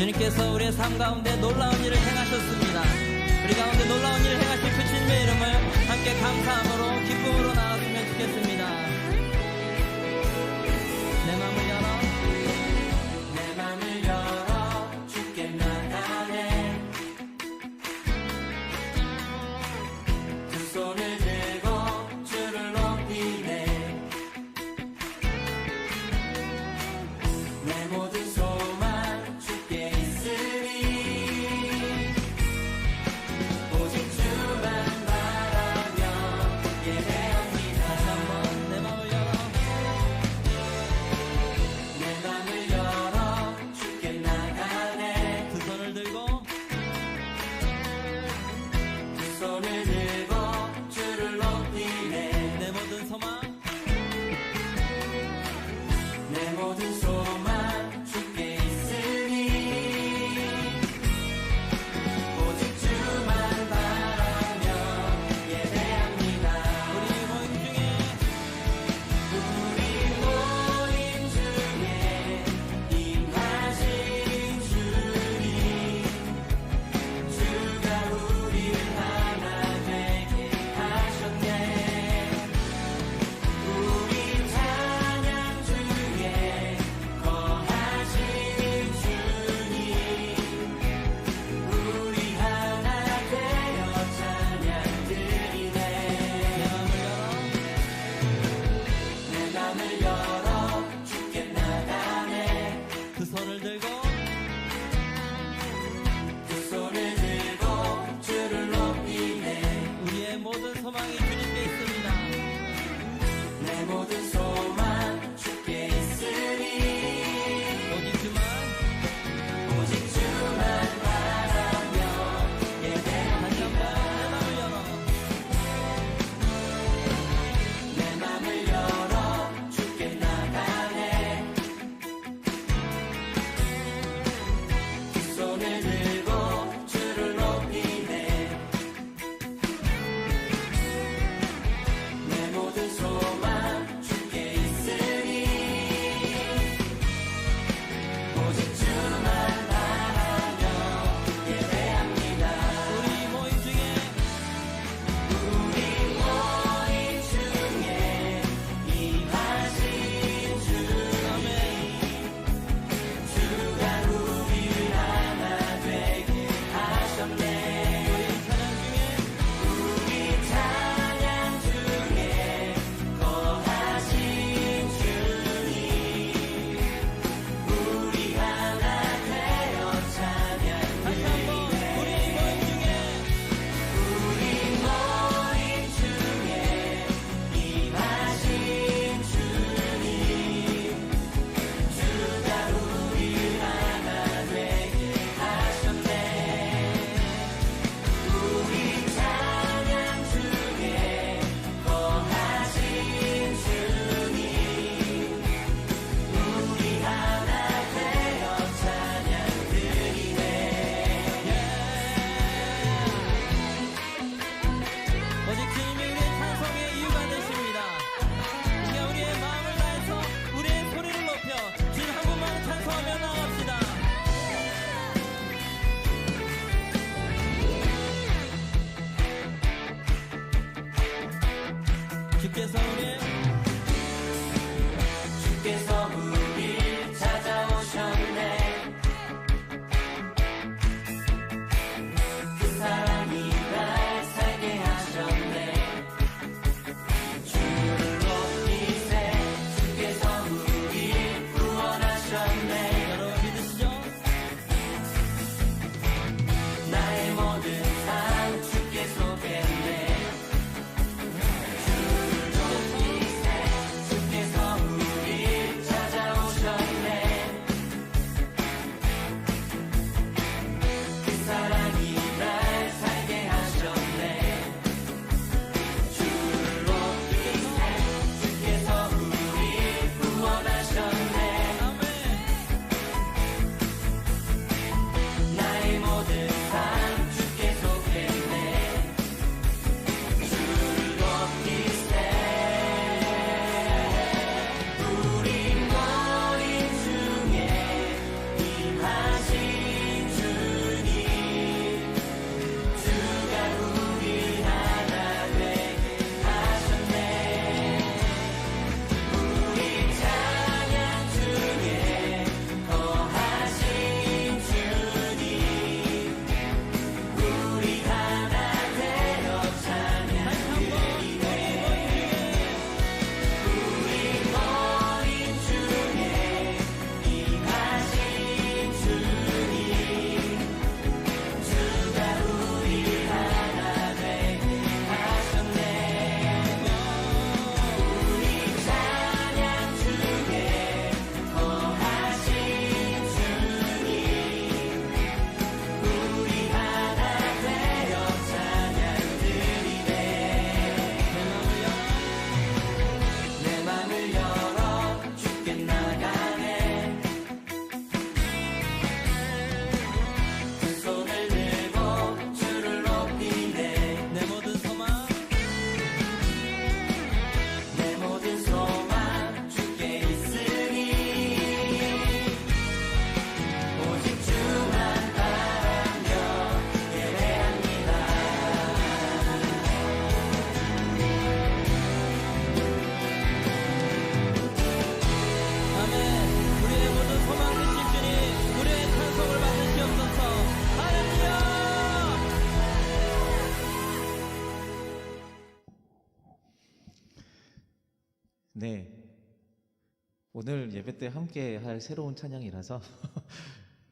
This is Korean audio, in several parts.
주님께서 우리의 삶 가운데 놀라운 일을 행하셨습니다. 우리 가운데 놀라운 일을 행하신 그 주님의 이름을 함께 감사함으로 기쁨으로 나갔으면 좋겠습니다. 내 맘을 열어, 내 맘을 열어 주께 나가네. 두 손을 들고 주를 높이네. 내 모든 소망 주께 있으니 오직 주만 바라며 예배합니다. 다시 한번 내 맘을 열어, 내 맘을 열어 주께 나가네. 두 손을 들고 두 손을 들고 주를 높이네. 내 모든 소망 내 모든 소망 주께 있으니 오직 주만 바라며 예배합니다. 우리 모임 중에 우리 모임 중에 임하신 주님, 주가 우리를 하나 되게 하셨네. 우리 찬양 중에 거하신 주님, 우리 하나 되어 찬양 드리네. 내 맘을 열어, 내 맘을 열어 주께 나가네. 두 손을 들고 두 손을 들고 주를 높이네. 우리의 모든 소망이 주님께 있습니다. 내 모든 소망 주께 있으니 오직 주만, 오직 주만 바라며 다시 예배합니다. 한번 내 맘을 열어 주께 나가네. 두 손을 들고 주를 높이네. 내 모든 소망 주께 네, 오늘 예배 때 함께 할 새로운 찬양이라서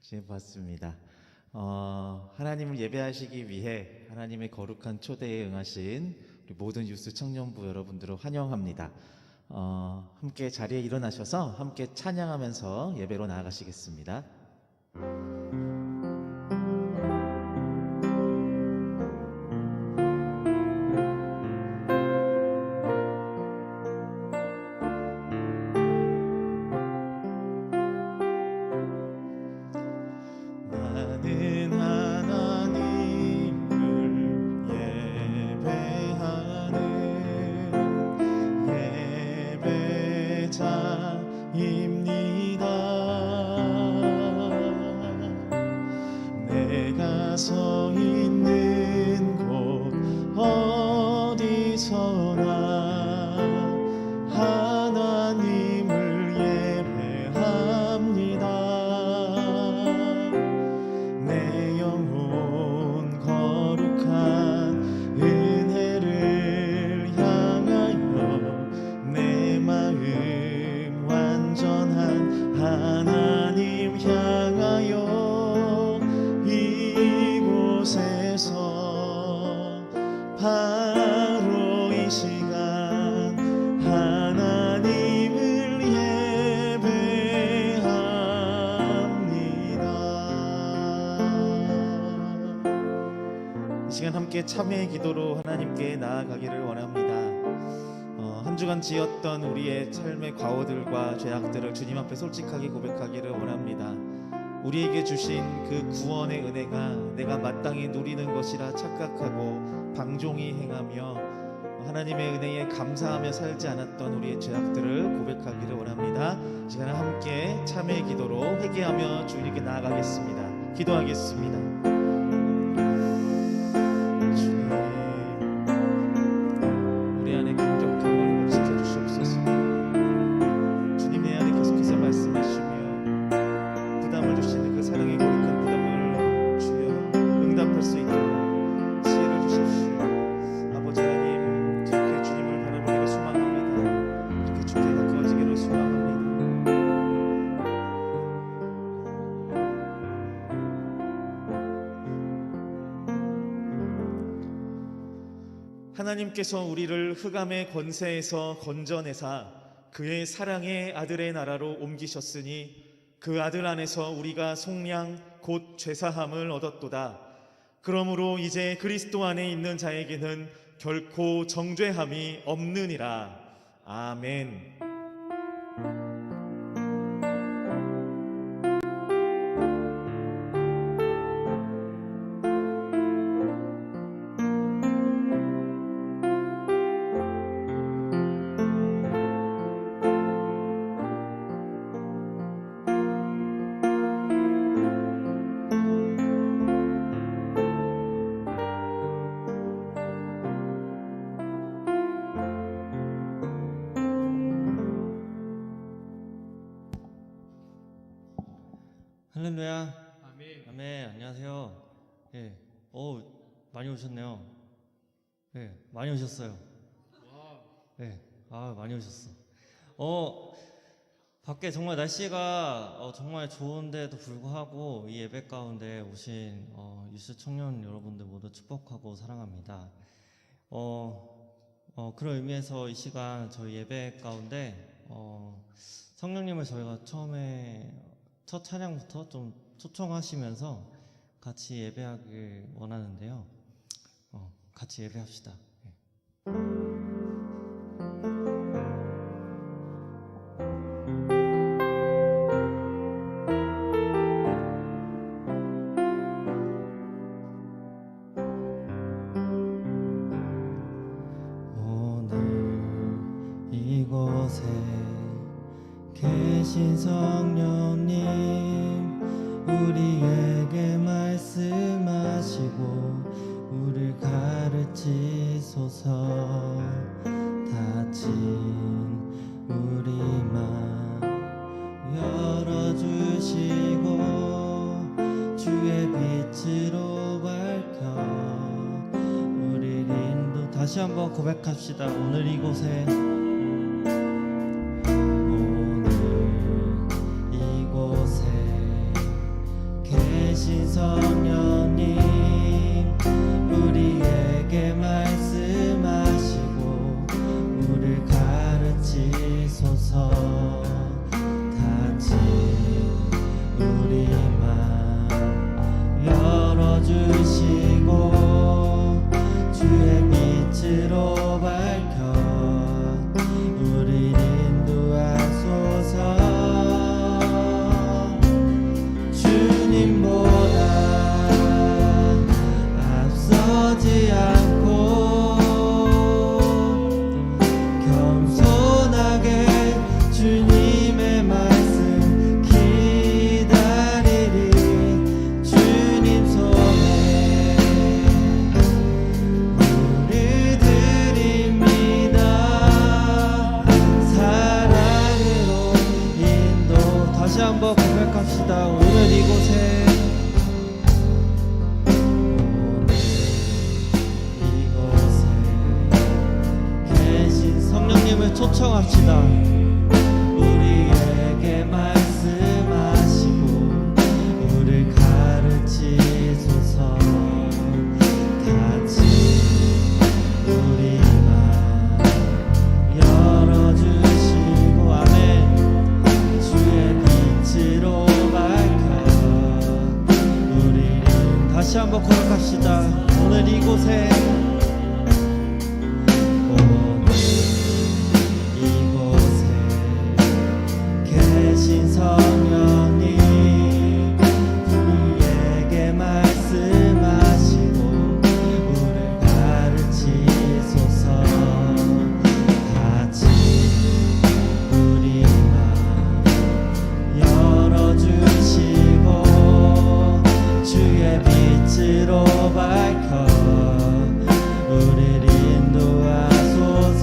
지내봤습니다. 하나님을 예배하시기 위해 하나님의 거룩한 초대에 응하신 우리 모든 유스 청년부 여러분들을 환영합니다. 함께 자리에 일어나셔서 함께 찬양하면서 예배로 나아가시겠습니다. 나는 하나님을 예배하는 예배자입니다. 내가 서 있는 곳 어디서나 하나님을 예배합니다. 내 영혼 거룩한 은혜를 향하여 내 마음 완전한 하나님 향하여 이곳에서 바로 이 시간 하나님을 예배합니다. 이 시간 함께 참회의 기도로 하나님께 나아가기를 원합니다. 한 주간 지었던 우리의 삶의 과오들과 죄악들을 주님 앞에 솔직하게 고백하기를 원합니다. 우리에게 주신 그 구원의 은혜가 내가 마땅히 누리는 것이라 착각하고 방종히 행하며 하나님의 은혜에 감사하며 살지 않았던 우리의 죄악들을 고백하기를 원합니다. 이 시간 함께 참회의 기도로 회개하며 주님께 나아가겠습니다. 기도하겠습니다. 주님, 우리 안에 긍정함을 지켜주시옵소서. 주님, 내 안에 계속해서 말씀하시며 부담을 주시는 그 사랑의 거룩한 부담을 주여 응답할 수 있도록 지혜를 주십시오. 아버지 하나님, 그렇게 주님을 바라보기를 소망합니다. 그렇게 주께 가까워지기를 소망합니다. 하나님께서 우리를 흑암의 권세에서 건져내사 그의 사랑의 아들의 나라로 옮기셨으니 그 아들 안에서 우리가 속량 곧 죄사함을 얻었도다. 그러므로 이제 그리스도 안에 있는 자에게는 결코 정죄함이 없느니라. 아멘. 할렐루야. 아멘. 아멘. 안녕하세요. 예. 많이 오셨네요. 예. 많이 오셨어요. 예. 많이 오셨어. 밖에 정말 날씨가 정말 좋은데도 불구하고 이 예배 가운데 오신 유스 청년 여러분들 모두 축복하고 사랑합니다. 그런 의미에서 이 시간 저희 예배 가운데 성령님을 저희가 처음에 첫 찬양부터 좀 초청하시면서 같이 예배하길 원하는데요. 같이 예배합시다. 오늘 이곳에 계신 성령님, 우리에게 말씀하시고 우리를 가르치소서. 다친 우리 맘 열어주시고 주의 빛으로 밝혀 우리를 인도. 다시 한번 고백합시다. 오늘 이곳에 찬송합시다. 우리에게 말씀하시고 우리를 가르치소서. 같이 우리 맘 열어주시고 아멘. 주의 빛으로 밝혀 우리를 다시 한번 고백합시다. 오늘 이곳에 계신 성령님 우리에게 말씀하시고 우리를 가르치소서. 같이 우리 맘 열어주시고 주의 빛으로 밝혀 우리를 인도하소서.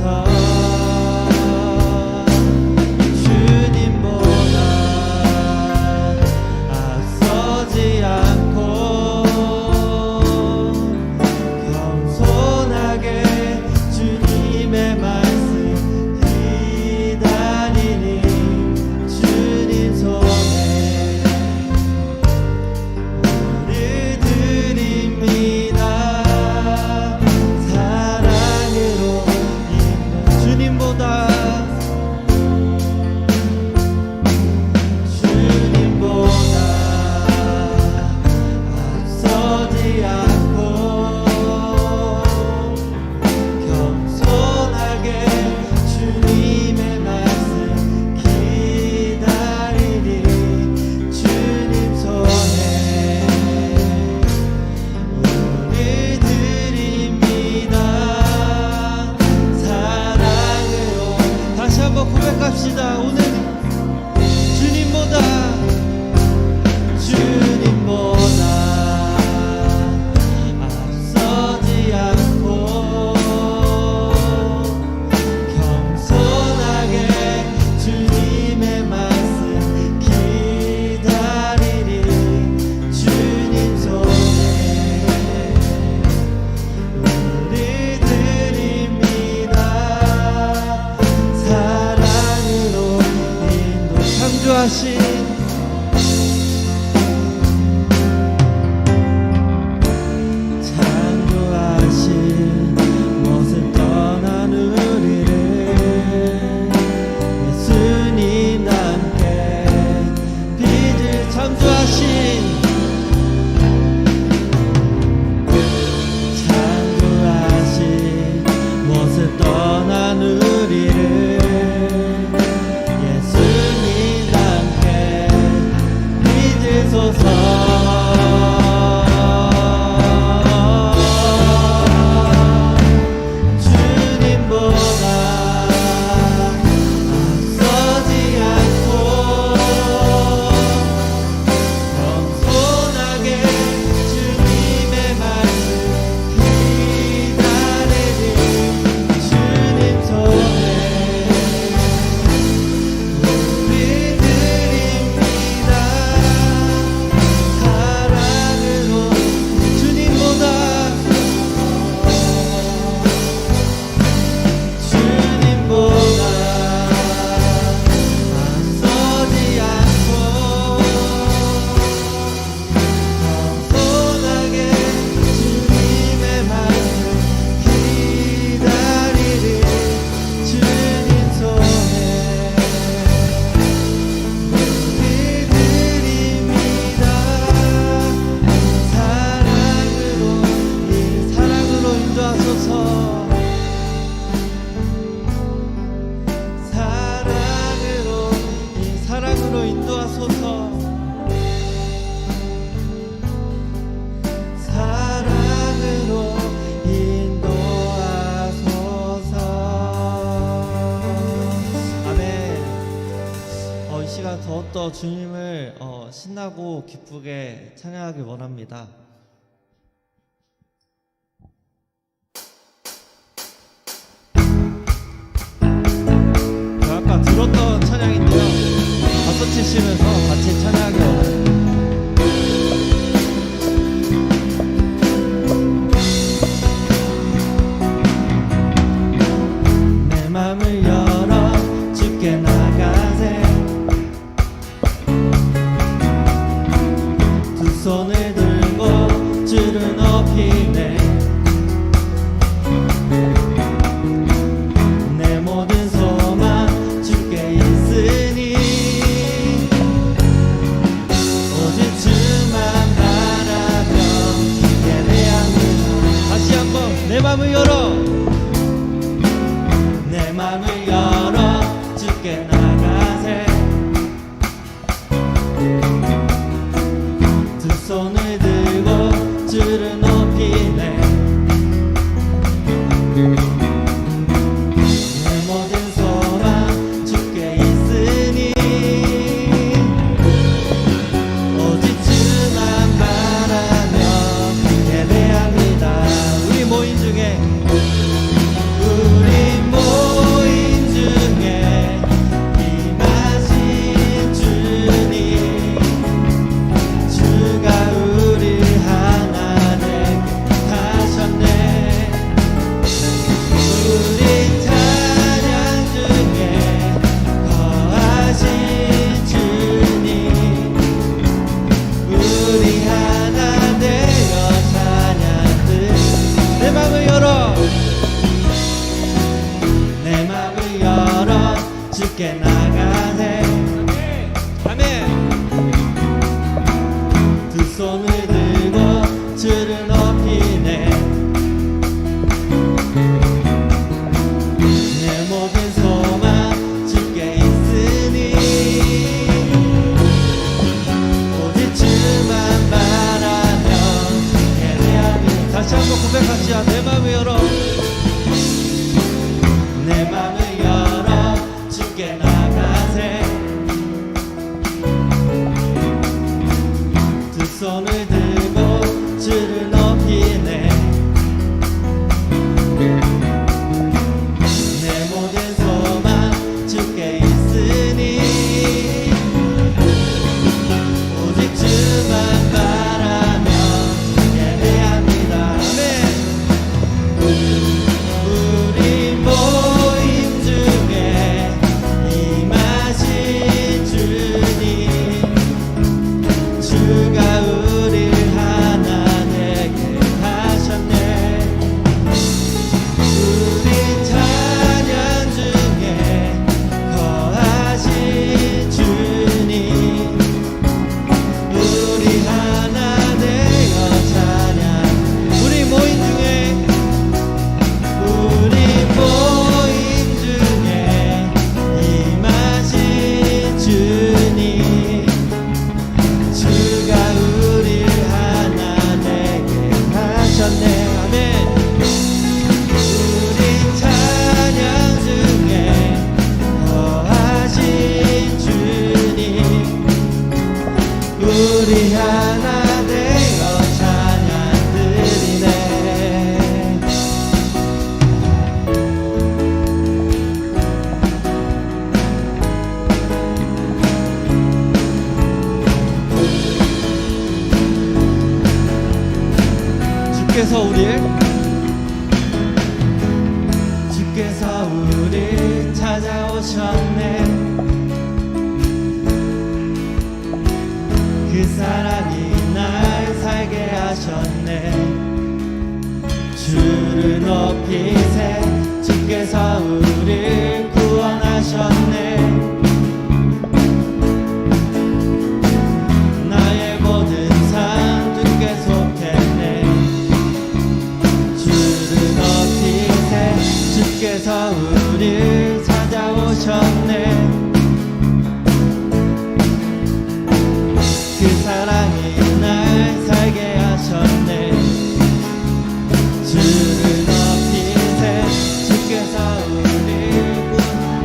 고백합시다. 오늘 주님보다 앞서지 않고 겸손하게 주님의 말씀 기다리리. 주님 손에 우리 드립니다. 창조하신 모습 떠난 우리를 예수님 함께 빛을 창조하신 모습 떠난 우리를 사랑으로 인도하소서. 사랑으로 인도하소서. 아멘. 이 시간 더욱더 주님을 신나고 기쁘게 찬양하길 원합니다. 아까 들었던 찬양인데요, 박수 치시면서 같이 찬양하기 원합니다. 내 맘을 열어 주께 나가세. 두 손을 들고 주를 높이네. 내 모든 소망 주께 있으니 오직 주만 바라며 예배합니다. 우리 모임 중에 임하신 주님, 주가 우리 하나 되게 하셨네. 우리 찬양 중에 거하신 주님, 우리 하나 되어 찬양들. 내 맘을 열어, 내 맘을 열어 주께 나가세. 아멘. 두 손을 들고 주를 높이네. 내 모든 소망 주께 있으니 오직 주만 바라며 예배하며. 다시 한번 고백합시다. 내 맘을 열어, 내 맘을 열어 주께 나가세. 두 손을 들고 주를 높이네. 내 모든 소망 주께 있으니 오직 주만 바라며 예배합니다. 아멘. 우리 모임 중에 임하신 주님, 주가 우리 하나 되게 하셨네. 우리 찬양 중에 거하신 주님, 우리 하나 되어 찬양. 우리 모임 중에 임하신 주님, 주가 우리 하나 되게 하셨네. 아멘. 우리 찬양 중에 거하신 주님, 우리 하나 되어 찬양 드리네. 주께서 우릴 찾아오셨네. 그 사랑이 날 살게 하셨네. 주를 높이세. 주께서 우릴 구원하셨네. 나의 모든 삶 주께 속했네. 주를 높이세. 주께서 우릴 찾아오셨네. 그 사랑이 날 살게 하셨네. 주를 높이세. 주께서 우릴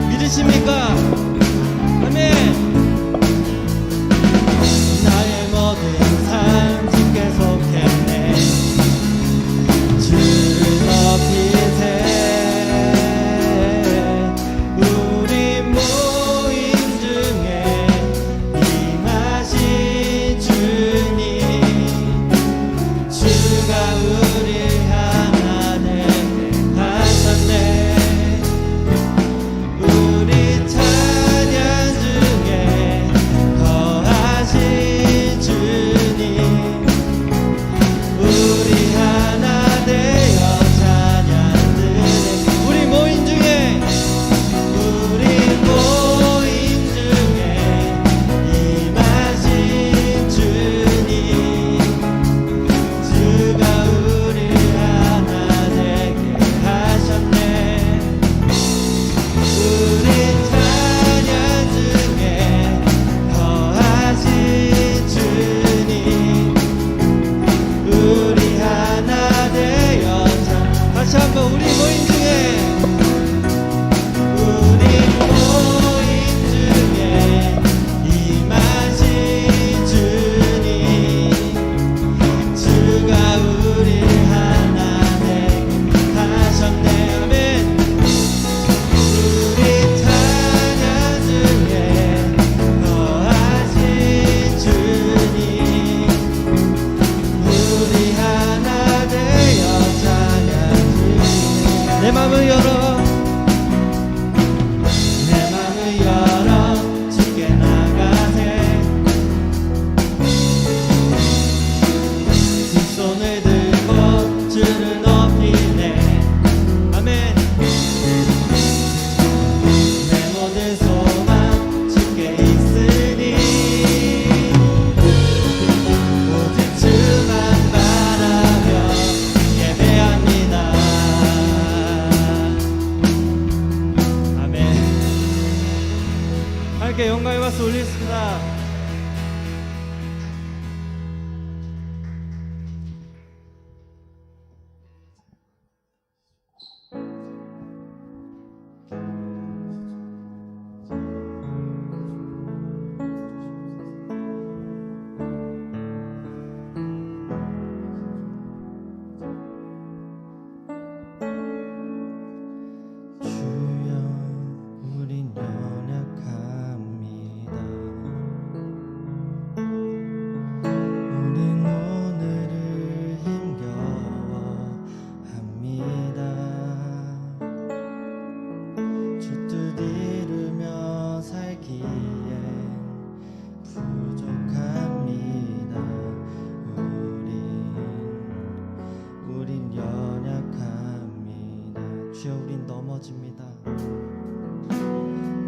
믿으십니까? 아멘. 나의 모든 삶 주께 속했네. 주를 높이세. 우리 모두 함께 영광의 박수 올리겠습니다. 주여 우린 연약합니다. 우린 오늘을 힘겨워합니다. 주 뜻 이루며 살기엔 부족합니다. 우린 연약합니다. 주여 우린 넘어집니다.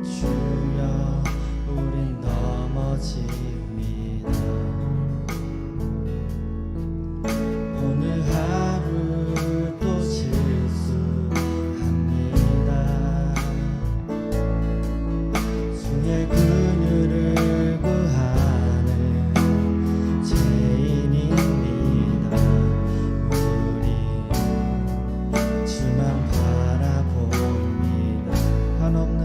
주여 우린 넘어집니다. 오늘 하루 또 실수합니다. 주의 그늘을 구하는 죄인입니다. 우리 주만 바라봅니다. 한없는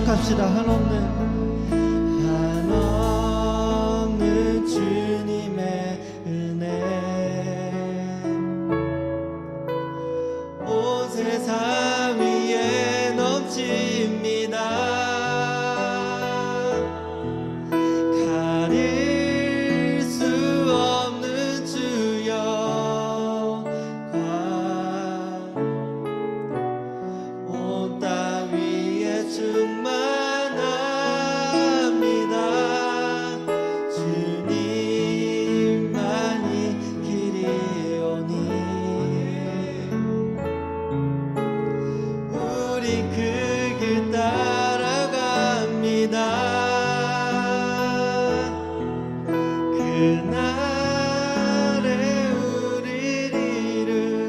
고백합시다. 한없는 주님의 은혜 온 세상 위에 넘칩니다. 가릴 수 없는 주여 온 땅 위에 충만합니다. 주님만이 길이오니 우리 그 길 따라갑니다. 그날에 우리를 이루신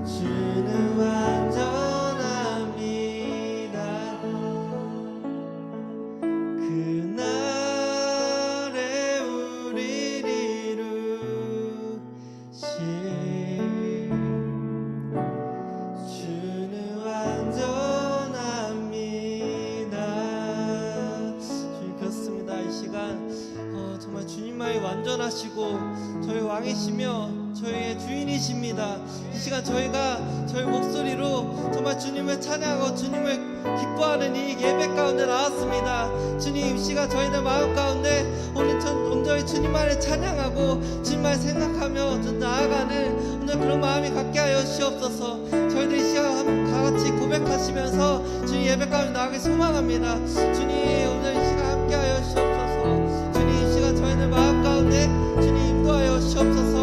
주는 완전합니다. 그날에 우리를 이루신 주는 완전합니다. 주님 그렇습니다. 이 시간 정말 주님만이 완전하시고 저희 왕이시며 저희의 주인이십니다. 이 시간 저희가 저희 목소리로 정말 주님을 찬양하고 주님을 기뻐하는 이 예배 가운데 나왔습니다. 주님 이 시간 저희들 마음 가운데 온전히 주님만을 찬양하고 주님만을 생각하며 좀 나아가는 오늘 그런 마음이 갖게 하여 주시옵소서. 저희들 이 시간 다 같이 고백하시면서 주님 예배 가운데 나가기 소망합니다. 주님 오늘 이 시간 함께 하여 주시옵소서. 주님 이 시간 저희들 마음 가운데 주님 인도하여 주시옵소서.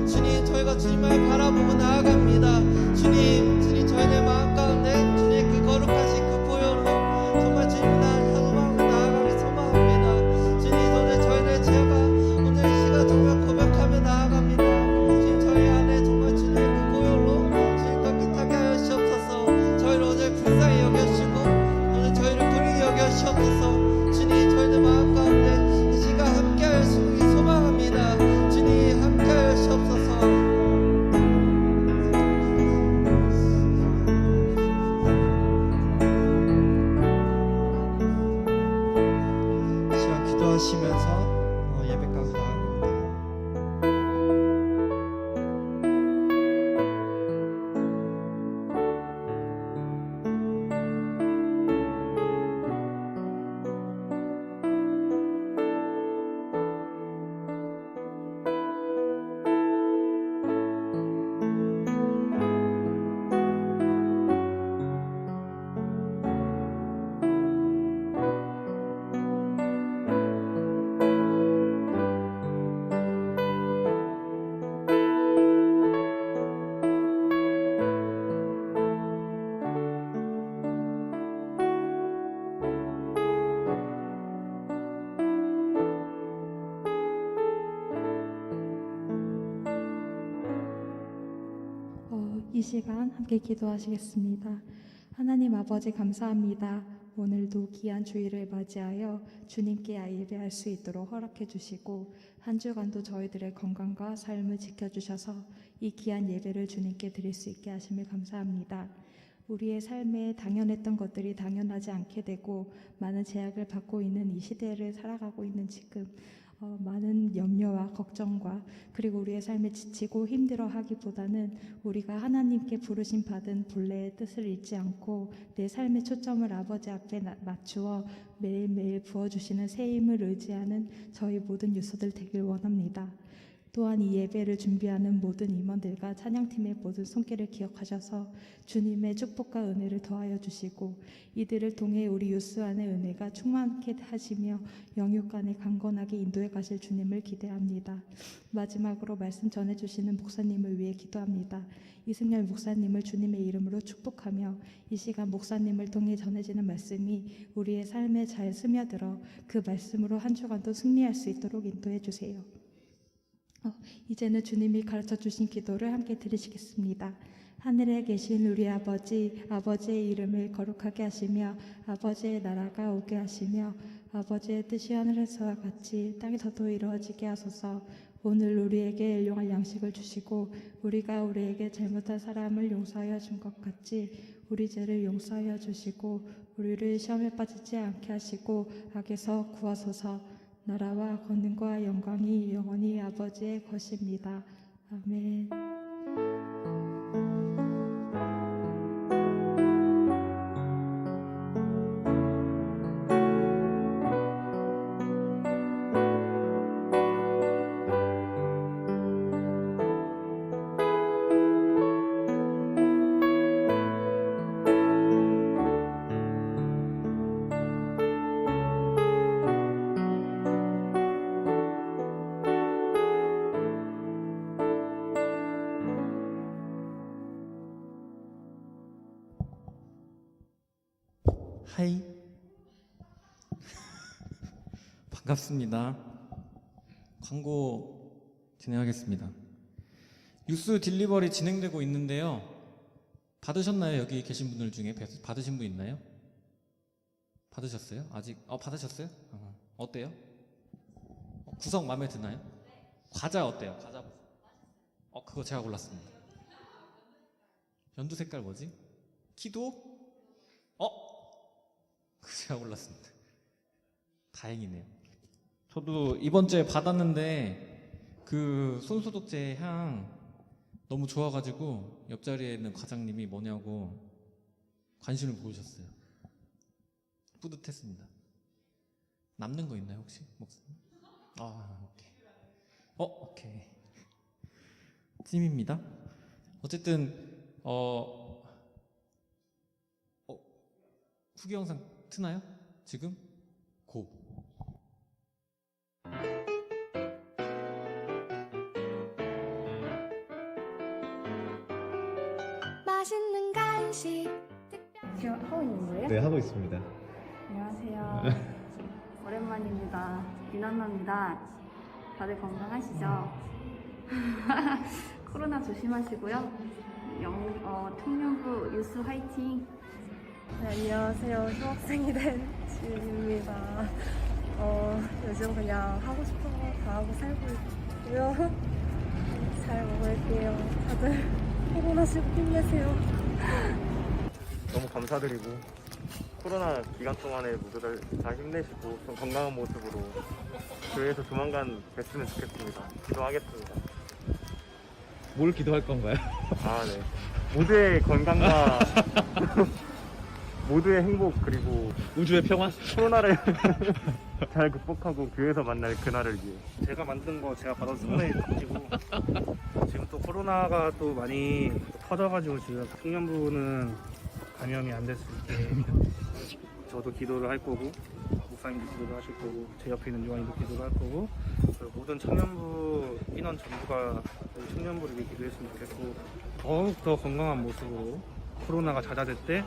주님 저희가 주님을 바라보고 나아갑니다. 주님 저희들 마음 가운데 주님 그 거룩하신 그 보혈로 정말 주님 나를 찬송하고 나아가기 소망합니다. 주님 오늘 저희들 죄가 오늘 이 시간 정말 고백하며 나아갑니다. 주님 저희 안에 정말 주님의 그 보혈로 주님 깨끗하게 하여 주시옵소서. 저희를 오늘 불쌍히 여겨주시고 오늘 저희를 긍휼히 여겨주시옵소서. 주님 저희들 마음 가운데 이 시간 함께 하여 주시기 소망합니다. 주님 함께 하여 주시옵소서. 시간 기도하시면서 예배 가운데 나아갑니다. 이 시간 함께 기도하시겠습니다. 하나님 아버지 감사합니다. 오늘도 귀한 주일을 맞이하여 주님께 예배할 수 있도록 허락해 주시고 한 주간도 저희들의 건강과 삶을 지켜주셔서 이 귀한 예배를 주님께 드릴 수 있게 하심을 감사합니다. 우리의 삶에 당연했던 것들이 당연하지 않게 되고 많은 제약을 받고 있는 이 시대를 살아가고 있는 지금 많은 염려와 걱정과 그리고 우리의 삶에 지치고 힘들어하기보다는 우리가 하나님께 부르심 받은 본래의 뜻을 잊지 않고 내 삶의 초점을 아버지 앞에 맞추어 매일매일 부어주시는 새 힘을 의지하는 저희 모든 유소들 되길 원합니다. 또한 이 예배를 준비하는 모든 임원들과 찬양팀의 모든 손길을 기억하셔서 주님의 축복과 은혜를 더하여 주시고 이들을 통해 우리 유스 안의 은혜가 충만케 하시며 영육 안에 강건하게 인도해 가실 주님을 기대합니다. 마지막으로 말씀 전해주시는 목사님을 위해 기도합니다. 이승열 목사님을 주님의 이름으로 축복하며 이 시간 목사님을 통해 전해지는 말씀이 우리의 삶에 잘 스며들어 그 말씀으로 한 주간도 승리할 수 있도록 인도해 주세요. 이제는 주님이 가르쳐 주신 기도를 함께 드리시겠습니다. 하늘에 계신 우리 아버지, 아버지의 이름을 거룩하게 하시며 아버지의 나라가 오게 하시며 아버지의 뜻이 하늘에서와 같이 땅에서도 이루어지게 하소서. 오늘 우리에게 일용할 양식을 주시고 우리가 우리에게 잘못한 사람을 용서하여 준 것 같이 우리 죄를 용서하여 주시고 우리를 시험에 빠지지 않게 하시고 악에서 구하소서. 나라와 권능과 영광이 영원히 아버지의 것입니다. 아멘. 하이. 반갑습니다. 광고 진행하겠습니다. 뉴스 딜리버리 진행되고 있는데요. 받으셨나요? 여기 계신 분들 중에 받으신 분 있나요? 받으셨어요? 아직? 받으셨어요? 어때요? 구성 마음에 드나요? 과자 어때요? 과자. 그거 제가 골랐습니다. 연두 색깔 뭐지? 키도? 제가 골랐습니다. 다행이네요. 저도 이번 주에 받았는데 그 손소독제 향 너무 좋아가지고 옆자리에 있는 과장님이 뭐냐고 관심을 보이셨어요. 뿌듯했습니다. 남는 거 있나요 혹시? 목사님? 오케이. 오케이. 찜입니다. 어쨌든 후기 영상 트나요? 지금? 고. 맛있는 간식 지금 하고 있는 거예요? 네, 하고 있습니다. 안녕하세요. 오랜만입니다. 유난나입니다. 다들 건강하시죠? 코로나 조심하시고요. 청년부 뉴스 화이팅! 네, 안녕하세요. 휴학생이 된 지은입니다. 요즘 그냥 하고 싶은 거 다 하고 살고 있고요. 잘 먹을게요. 다들 코로나19 힘내세요. 너무 감사드리고 코로나 기간 동안에 모두들 다 힘내시고 좀 건강한 모습으로 교회에서 조만간 뵀으면 좋겠습니다. 기도하겠습니다. 뭘 기도할 건가요? 네. 모두의 건강과 모두의 행복 그리고 우주의 평화? 코로나를 잘 극복하고 교회에서 만날 그날을 위해. 제가 만든 거 제가 받아서 선물이 바뀌고 지금 또 코로나가 또 많이 퍼져가지고 지금 청년부는 감염이 안 될 수 있게 저도 기도를 할 거고 목사님도 기도를 하실 거고 제 옆에 있는 요한이도 기도를 할 거고 모든 청년부 인원 전부가 우리 청년부를 위해 기도했으면 좋겠고 더욱 더 건강한 모습으로 코로나가 잦아들 때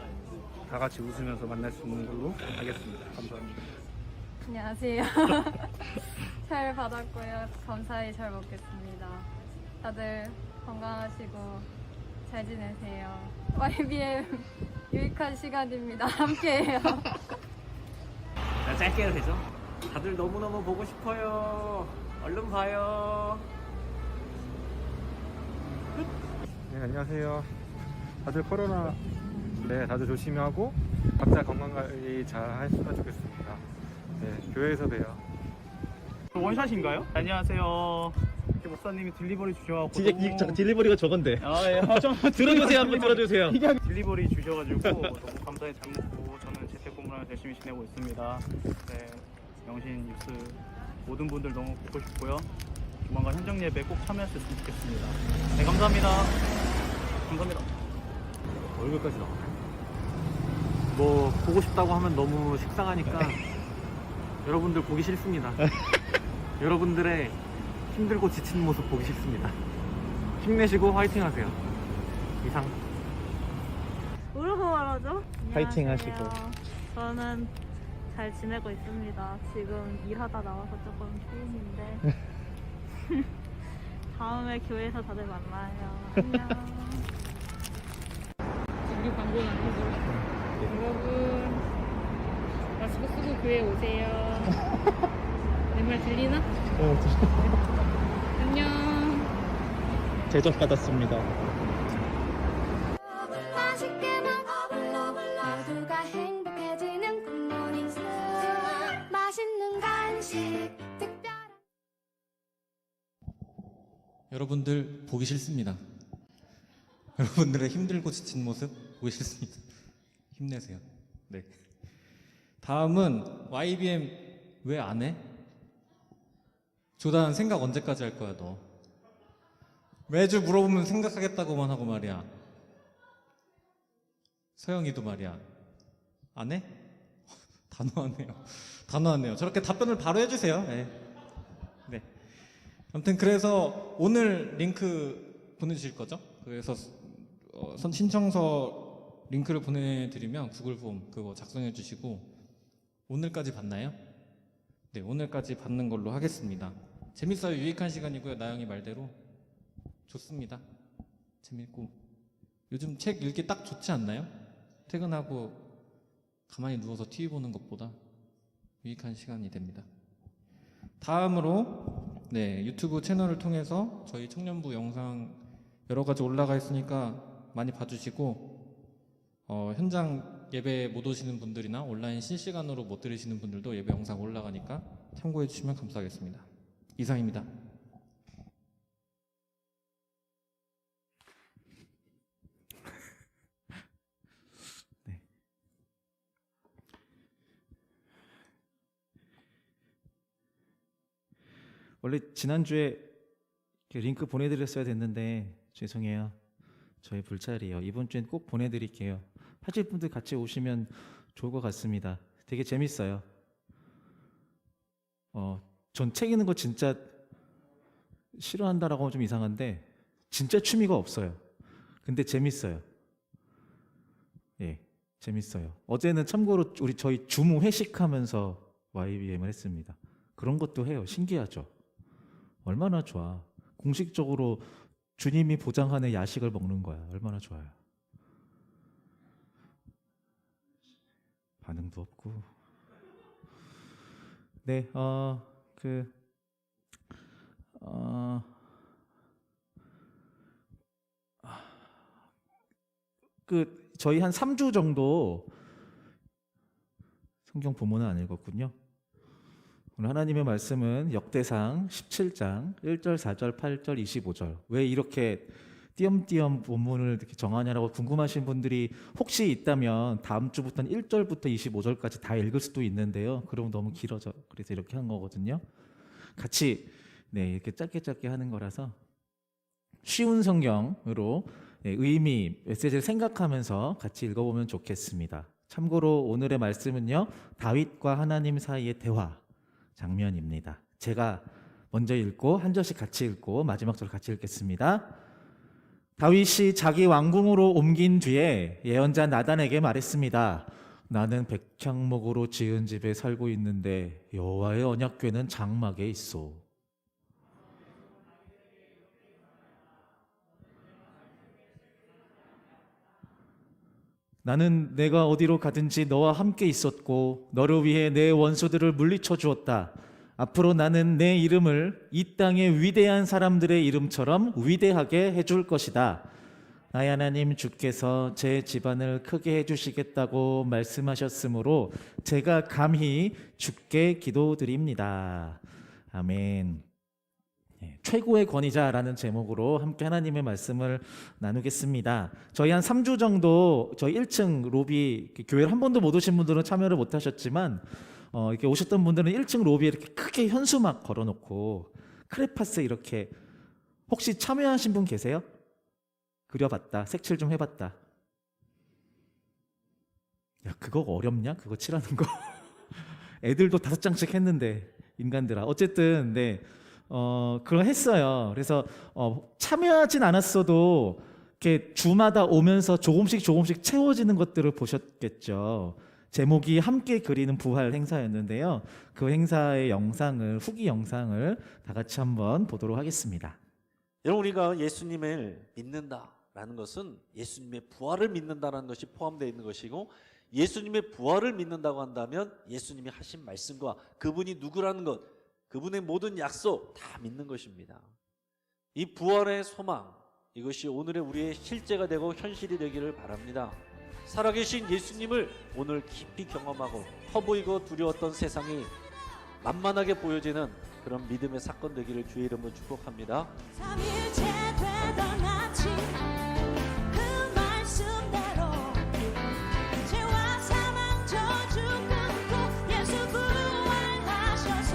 다 같이 웃으면서 만날 수 있는 걸로 하겠습니다. 감사합니다. 안녕하세요. 잘 받았고요. 감사히 잘 먹겠습니다. 다들 건강하시고 잘 지내세요. YBM 유익한 시간입니다. 함께해요. 짧게 해도 되죠? 다들 너무너무 보고 싶어요. 얼른 봐요. 네, 안녕하세요. 다들 코로나 다들 조심히 하고 각자 건강관리 잘 했으면 좋겠습니다. 네, 교회에서 봬요. 원샷인가요? 안녕하세요. 목사님이 딜리버리 주셔가지고 진짜 딜리버리가 저건데. 예. 들어주세요. 한번 들어주세요. 딜리버리 주셔가지고 너무 감사히 잘 먹고 저는 재택근무를 열심히 지내고 있습니다. 네, 영신 뉴스 모든 분들 너무 보고 싶고요. 조만간 현장 예배 꼭 참여하셨으면 좋겠습니다. 네, 감사합니다. 감사합니다. 얼굴까지 나와. 뭐 보고 싶다고 하면 너무 식상하니까 여러분들 보기 싫습니다. 여러분들의 힘들고 지친 모습 보기 싫습니다. 힘내시고 화이팅 하세요. 이상. 뭐라고 말하죠? 파이팅 안녕하세요. 하시고. 저는 잘 지내고 있습니다. 지금 일하다 나와서 조금 피곤인데 다음에 교회에서 다들 만나요. 안녕. 우리 광고는 안 해줘. 여러분 마스크 쓰고 교회 오세요. 내 말 들리나? 안녕. 제접받았습니다. 맛있게 모두가 행복해지는 굿모닝 스 맛있는 간식 특별한 여러분들 보기 싫습니다. 여러분들의 힘들고 지친 모습 보기 싫습니다. 힘내세요. 네. 다음은 YBM 왜 안 해? 조단 생각 언제까지 할 거야 너? 매주 물어보면 생각하겠다고만 하고 말이야. 서영이도 말이야. 안 해? 단호하네요. 단호하네요. 저렇게 답변을 바로 해주세요. 네. 네. 아무튼 그래서 오늘 링크 보내주실 거죠? 그래서 신청서 링크를 보내드리면 구글 폼 그거 작성해 주시고 오늘까지 받나요? 네, 오늘까지 받는 걸로 하겠습니다. 재밌어요. 유익한 시간이고요. 나영이 말대로 좋습니다. 재밌고 요즘 책 읽기 딱 좋지 않나요? 퇴근하고 가만히 누워서 TV 보는 것보다 유익한 시간이 됩니다. 다음으로 네, 유튜브 채널을 통해서 저희 청년부 영상 여러 가지 올라가 있으니까 많이 봐주시고 현장 예배 못 오시는 분들이나 온라인 실시간으로 못 들으시는 분들도 예배 영상 올라가니까 참고해 주시면 감사하겠습니다. 이상입니다. 네. 원래 지난주에 링크 보내드렸어야 됐는데 죄송해요. 저희 불찰이에요. 이번 주엔 꼭 보내드릴게요. 하실 분들 같이 오시면 좋을 것 같습니다. 되게 재밌어요. 전 책 읽는 거 진짜 싫어한다라고 하면 좀 이상한데 진짜 취미가 없어요. 근데 재밌어요. 예, 재밌어요. 어제는 참고로 저희 줌 회식하면서 YBM을 했습니다. 그런 것도 해요. 신기하죠? 얼마나 좋아. 공식적으로 주님이 보장하는 야식을 먹는 거야. 얼마나 좋아요. 반응도 없고. 네, 저희 한 3주 정도 성경 본문은 안 읽었군요. 오늘 하나님의 말씀은 역대상 17장 1절, 4절, 8절, 25절. 왜 이렇게 띄엄띄엄 본문을 이렇게 정하냐라고 궁금하신 분들이 혹시 있다면 다음 주부터는 1절부터 25절까지 다 읽을 수도 있는데요. 그러면 너무 길어져. 그래서 이렇게 한 거거든요. 같이 네, 이렇게 짧게 하는 거라서 쉬운 성경으로 의미, 메시지를 생각하면서 같이 읽어보면 좋겠습니다. 참고로 오늘의 말씀은요, 다윗과 하나님 사이의 대화 장면입니다. 제가 먼저 읽고 한 절씩 같이 읽고 마지막 절 같이 읽겠습니다. 다윗이 자기 왕궁으로 옮긴 뒤에 예언자 나단에게 말했습니다. 나는 백향목으로 지은 집에 살고 있는데 여호와의 언약궤는 장막에 있어. 나는 내가 어디로 가든지 너와 함께 있었고 너를 위해 내 원수들을 물리쳐 주었다. 앞으로 나는 내 이름을 이 땅의 위대한 사람들의 이름처럼 위대하게 해줄 것이다. 나의 하나님 주께서 제 집안을 크게 해주시겠다고 말씀하셨으므로 제가 감히 주께 기도드립니다. 아멘. 최고의 권위자라는 제목으로 함께 하나님의 말씀을 나누겠습니다. 저희 한 3주 정도 저희 1층 로비 교회를 한 번도 못 오신 분들은 참여를 못 하셨지만 이렇게 오셨던 분들은 1층 로비에 이렇게 크게 현수막 걸어놓고 크레파스 이렇게 혹시 참여하신 분 계세요? 그려봤다. 색칠 좀 해봤다. 야, 그거 어렵냐? 그거 칠하는 거. 애들도 5장씩 했는데 인간들아. 어쨌든 네. 그걸 했어요. 그래서 참여하진 않았어도 이렇게 주마다 오면서 조금씩 채워지는 것들을 보셨겠죠. 제목이 함께 그리는 부활 행사였는데요. 그 행사의 영상을 후기 영상을 다 같이 한번 보도록 하겠습니다. 여러분, 우리가 예수님을 믿는다라는 것은 예수님의 부활을 믿는다라는 것이 포함되어 있는 것이고 예수님의 부활을 믿는다고 한다면 예수님이 하신 말씀과 그분이 누구라는 것, 그분의 모든 약속 다 믿는 것입니다. 이 부활의 소망, 이것이 오늘의 우리의 실제가 되고 현실이 되기를 바랍니다. 살아계신 예수님을 오늘 깊이 경험하고 커 보이고 두려웠던 세상이 만만하게 보여지는 그런 믿음의 사건 되기를 주의 이름으로 축복합니다. 3일째 되던 아침 그 말씀대로 죄와 사망 저주 끊고 예수 부활하셔서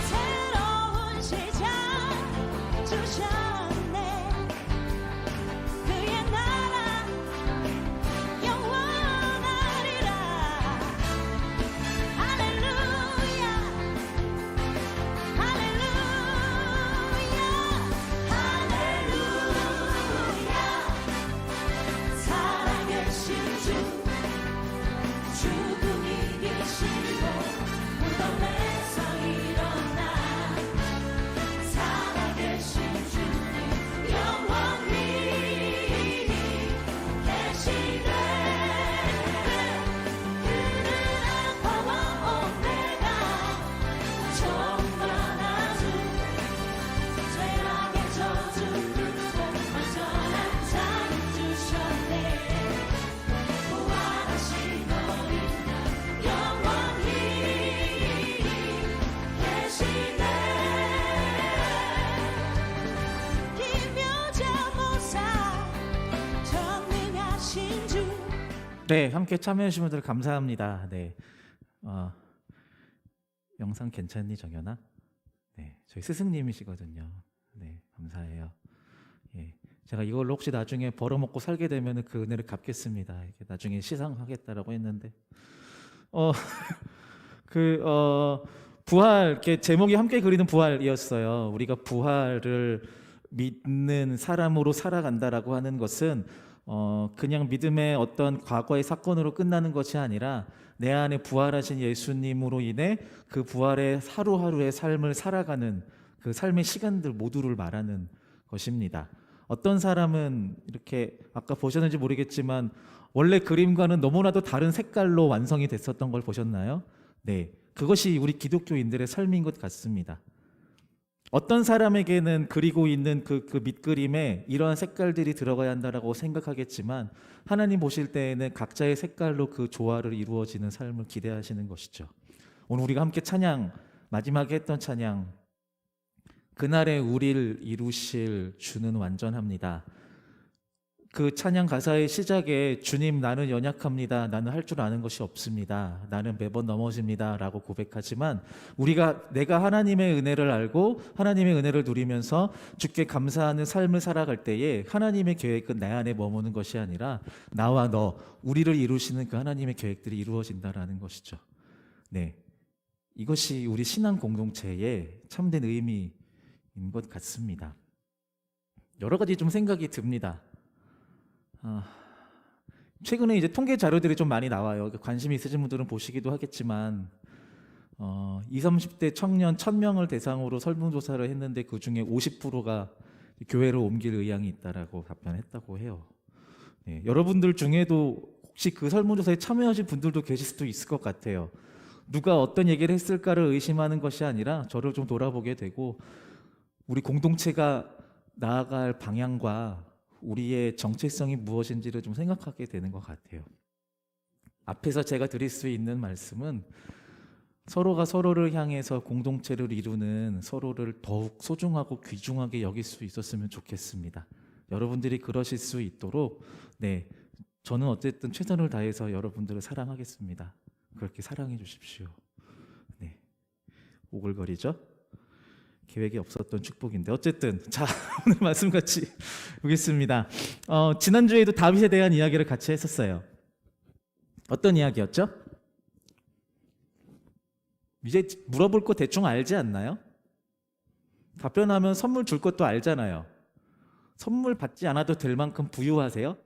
새로운 시작 주셨네. 그의 나라 영원하리라. 할렐루야 할렐루야 살아계신 주 죽음이 이기시고 무덤에서 일어나 살아계신 주님 영원히 계시네. 그는 알파와 오메가 정말아주 죄악의 저주 끊고 완전한 자유 주셨네. 부활하신 어린 양 영원히 계시네. 기묘자 모사 전능하신 주. 네, 함께 참여해주신 분들 감사합니다. 네, 영상 괜찮니 정연아? 네, 저희 스승님이시거든요. 네, 감사해요. 예, 제가 이걸로 혹시 나중에 벌어먹고 살게 되면 그 은혜를 갚겠습니다. 이렇게 나중에 시상하겠다라고 했는데, 부활, 이렇게 제목이 함께 그리는 부활이었어요. 우리가 부활을 믿는 사람으로 살아간다라고 하는 것은 그냥 믿음의 어떤 과거의 사건으로 끝나는 것이 아니라 내 안에 부활하신 예수님으로 인해 그 부활의 하루하루의 삶을 살아가는 그 삶의 시간들 모두를 말하는 것입니다. 어떤 사람은 이렇게 아까 보셨는지 모르겠지만 원래 그림과는 너무나도 다른 색깔로 완성이 됐었던 걸 보셨나요? 네, 그것이 우리 기독교인들의 삶인 것 같습니다. 어떤 사람에게는 그리고 있는 그 밑그림에 이러한 색깔들이 들어가야 한다라고 생각하겠지만 하나님 보실 때에는 각자의 색깔로 그 조화를 이루어지는 삶을 기대하시는 것이죠. 오늘 우리가 함께 찬양, 마지막에 했던 찬양, 그날에 우리를 이루실 주는 완전합니다. 그 찬양 가사의 시작에 주님 나는 연약합니다. 나는 할 줄 아는 것이 없습니다. 나는 매번 넘어집니다. 라고 고백하지만 내가 하나님의 은혜를 알고 하나님의 은혜를 누리면서 주께 감사하는 삶을 살아갈 때에 하나님의 계획은 내 안에 머무는 것이 아니라 나와 너, 우리를 이루시는 그 하나님의 계획들이 이루어진다라는 것이죠. 네, 이것이 우리 신앙 공동체의 참된 의미인 것 같습니다. 여러 가지 좀 생각이 듭니다. 최근에 이제 통계 자료들이 좀 많이 나와요. 관심이 있으신 분들은 보시기도 하겠지만 20, 30대 청년 1000명을 대상으로 설문조사를 했는데 그 중에 50%가 교회로 옮길 의향이 있다라고 답변했다고 해요. 네, 여러분들 중에도 혹시 그 설문조사에 참여하신 분들도 계실 수도 있을 것 같아요. 누가 어떤 얘기를 했을까를 의심하는 것이 아니라 저를 좀 돌아보게 되고 우리 공동체가 나아갈 방향과 우리의 정체성이 무엇인지를 좀 생각하게 되는 것 같아요. 앞에서 제가 드릴 수 있는 말씀은 서로가 서로를 향해서 공동체를 이루는 서로를 더욱 소중하고 귀중하게 여길 수 있었으면 좋겠습니다. 여러분들이 그러실 수 있도록 네, 저는 어쨌든 최선을 다해서 여러분들을 사랑하겠습니다. 그렇게 사랑해 주십시오. 네, 오글거리죠? 계획이 없었던 축복인데 어쨌든 자 오늘 말씀 같이 보겠습니다. 지난주에도 다윗에 대한 이야기를 같이 했었어요. 어떤 이야기였죠? 이제 물어볼 거 대충 알지 않나요? 답변하면 선물 줄 것도 알잖아요. 선물 받지 않아도 될 만큼 부유하세요?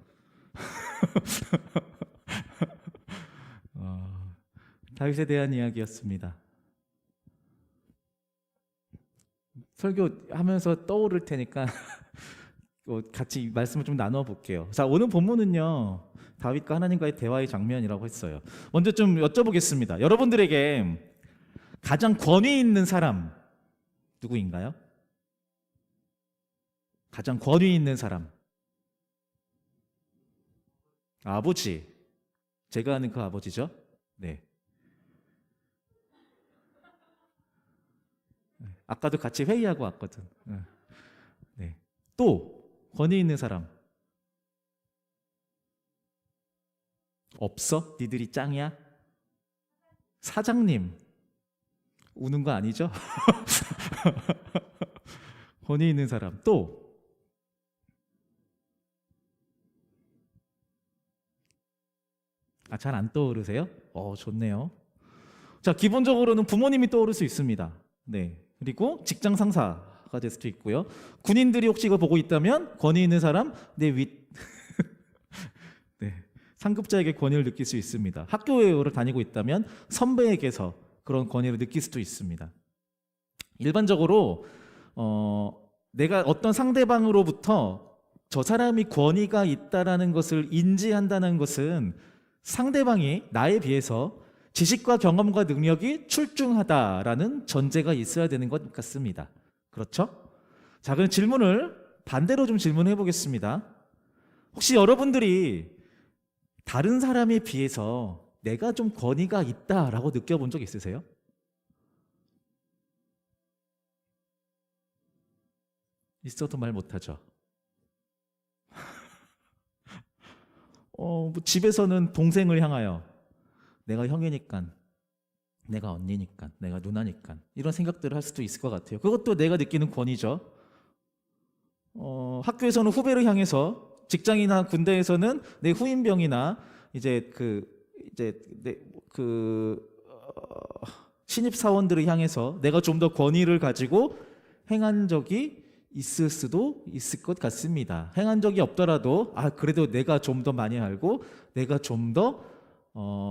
다윗에 대한 이야기였습니다. 설교하면서 떠오를 테니까 같이 말씀을 좀 나눠 볼게요. 자, 오늘 본문은요. 다윗과 하나님과의 대화의 장면이라고 했어요. 먼저 좀 여쭤보겠습니다. 여러분들에게 가장 권위 있는 사람 누구인가요? 가장 권위 있는 사람. 아버지. 제가 아는 그 아버지죠? 네. 아까도 같이 회의하고 왔거든. 네. 또 권위 있는 사람 없어? 니들이 짱이야? 사장님 우는 거 아니죠? 권위 있는 사람 또 잘 안 떠오르세요? 좋네요. 자, 기본적으로는 부모님이 떠오를 수 있습니다. 네. 그리고 직장 상사가 될 수도 있고요. 군인들이 혹시 이거 보고 있다면 권위 있는 사람 내 윗 네. 상급자에게 권위를 느낄 수 있습니다. 학교를 다니고 있다면 선배에게서 그런 권위를 느낄 수도 있습니다. 일반적으로 내가 어떤 상대방으로부터 저 사람이 권위가 있다라는 것을 인지한다는 것은 상대방이 나에 비해서 지식과 경험과 능력이 출중하다라는 전제가 있어야 되는 것 같습니다. 그렇죠? 자, 그럼 질문을 반대로 좀 질문해 보겠습니다. 혹시 여러분들이 다른 사람에 비해서 내가 좀 권위가 있다라고 느껴본 적 있으세요? 있어도 말 못하죠. 뭐 집에서는 동생을 향하여 내가 형이니까, 내가 언니니까, 내가 누나니까 이런 생각들을 할 수도 있을 것 같아요. 그것도 내가 느끼는 권위죠. 학교에서는 후배를 향해서, 직장이나 군대에서는 내 후임병이나 신입 사원들을 향해서 내가 좀 더 권위를 가지고 행한 적이 있을 수도 있을 것 같습니다. 행한 적이 없더라도 그래도 내가 좀 더 많이 알고 내가 좀 더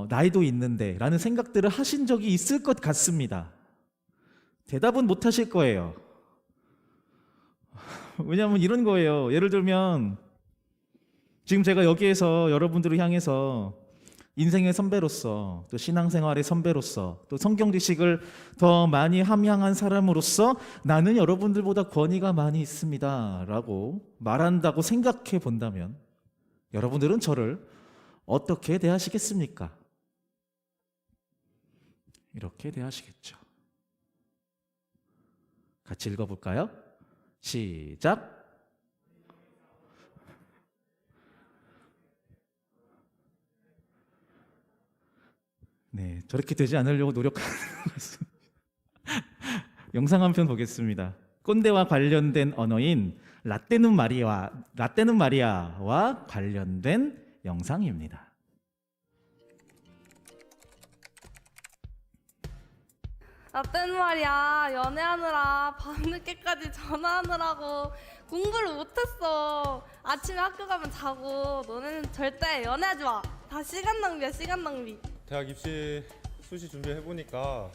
나이도 있는데 라는 생각들을 하신 적이 있을 것 같습니다. 대답은 못 하실 거예요. 왜냐하면 이런 거예요. 예를 들면 지금 제가 여기에서 여러분들을 향해서 인생의 선배로서, 또 신앙생활의 선배로서, 또 성경 지식을 더 많이 함양한 사람으로서 나는 여러분들보다 권위가 많이 있습니다 라고 말한다고 생각해 본다면 여러분들은 저를 어떻게 대하시겠습니까? 이렇게 대하시겠죠. 같이 읽어볼까요? 시작. 네, 저렇게 되지 않으려고 노력하는 것은 영상 한 편 보겠습니다. 꼰대와 관련된 언어인 라떼는 마리아와 관련된 영상입니다. 라떼는 말이야, 연애하느라 밤늦게까지 전화하느라고 공부를 못했어. 아침에 학교 가면 자고. 너네는 절대 연애하지 마. 다 시간 낭비야, 시간 낭비. 대학 입시 수시 준비해보니까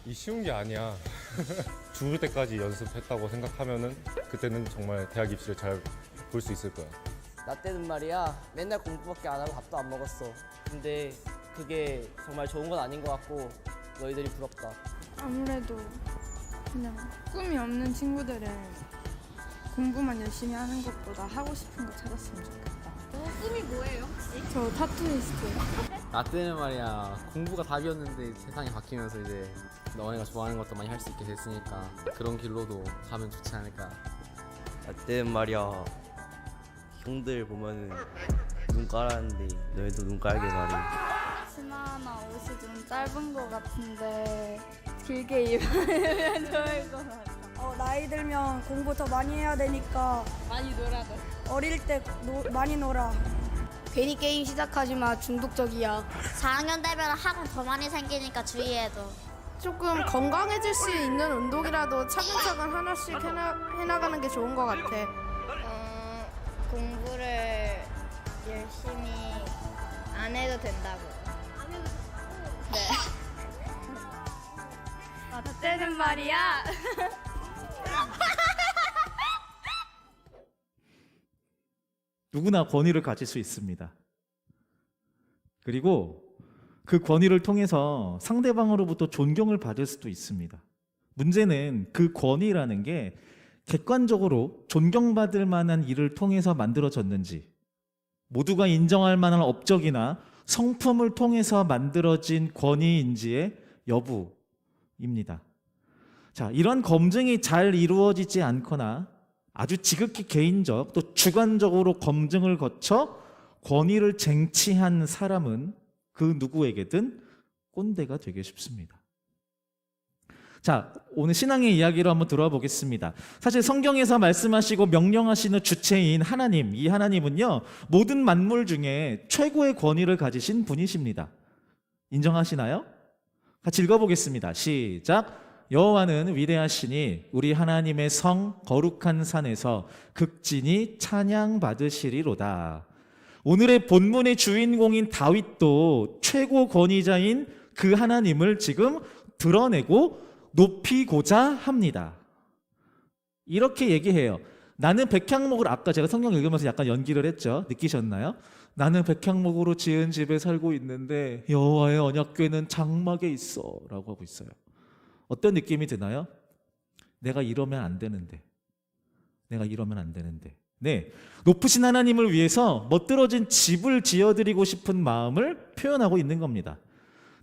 이 쉬운 게 아니야. 죽을 때까지 연습했다고 생각하면은 그때는 정말 대학 입시를 잘 볼 수 있을 거야. 나 때는 말이야 맨날 공부밖에 안 하고 밥도 안 먹었어. 근데 그게 정말 좋은 건 아닌 것 같고 너희들이 부럽다. 아무래도 그냥 꿈이 없는 친구들은 공부만 열심히 하는 것보다 하고 싶은 거 찾았으면 좋겠다. 꿈이 뭐예요 혹시? 저 타투이스트요. 나 때는 말이야 공부가 답이었는데 세상이 바뀌면서 이제 너네가 좋아하는 것도 많이 할 수 있게 됐으니까 그런 길로도 가면 좋지 않을까. 나 때는 말이야 형들 보면은 눈 깔았는데 너희도 눈 깔게 말이야. 치마나 옷이 좀 짧은 것 같은데 길게 입으면 좋을 것 같아. 나이 들면 공부 더 많이 해야 되니까 많이 놀아야 돼. 어릴 때 많이 놀아. 괜히 게임 시작하지 마. 중독적이야. 4학년 되면 학원 더 많이 생기니까 주의해도. 조금 건강해질 수 있는 운동이라도 차근차근 하나씩 해나가는 게 좋은 것 같아. 공부를 열심히 안 해도 된다고. 네. 나 때는 말이야. 누구나 권위를 가질 수 있습니다. 그리고 그 권위를 통해서 상대방으로부터 존경을 받을 수도 있습니다. 문제는 그 권위라는 게 객관적으로 존경받을 만한 일을 통해서 만들어졌는지, 모두가 인정할 만한 업적이나 성품을 통해서 만들어진 권위인지의 여부입니다. 자, 이런 검증이 잘 이루어지지 않거나 아주 지극히 개인적 또 주관적으로 검증을 거쳐 권위를 쟁취한 사람은 그 누구에게든 꼰대가 되기 쉽습니다. 자, 오늘 신앙의 이야기로 한번 들어와 보겠습니다. 사실 성경에서 말씀하시고 명령하시는 주체인 하나님, 이 하나님은요, 모든 만물 중에 최고의 권위를 가지신 분이십니다. 인정하시나요? 같이 읽어보겠습니다. 시작. 여호와는 위대하시니 우리 하나님의 성 거룩한 산에서 극진히 찬양 받으시리로다. 오늘의 본문의 주인공인 다윗도 최고 권위자인 그 하나님을 지금 드러내고 높이고자 합니다. 이렇게 얘기해요. 나는 백향목을, 아까 제가 성경 읽으면서 약간 연기를 했죠. 느끼셨나요? 나는 백향목으로 지은 집에 살고 있는데 여호와의 언약궤는 장막에 있어 라고 하고 있어요. 어떤 느낌이 드나요? 내가 이러면 안 되는데, 내가 이러면 안 되는데. 네, 높으신 하나님을 위해서 멋들어진 집을 지어드리고 싶은 마음을 표현하고 있는 겁니다.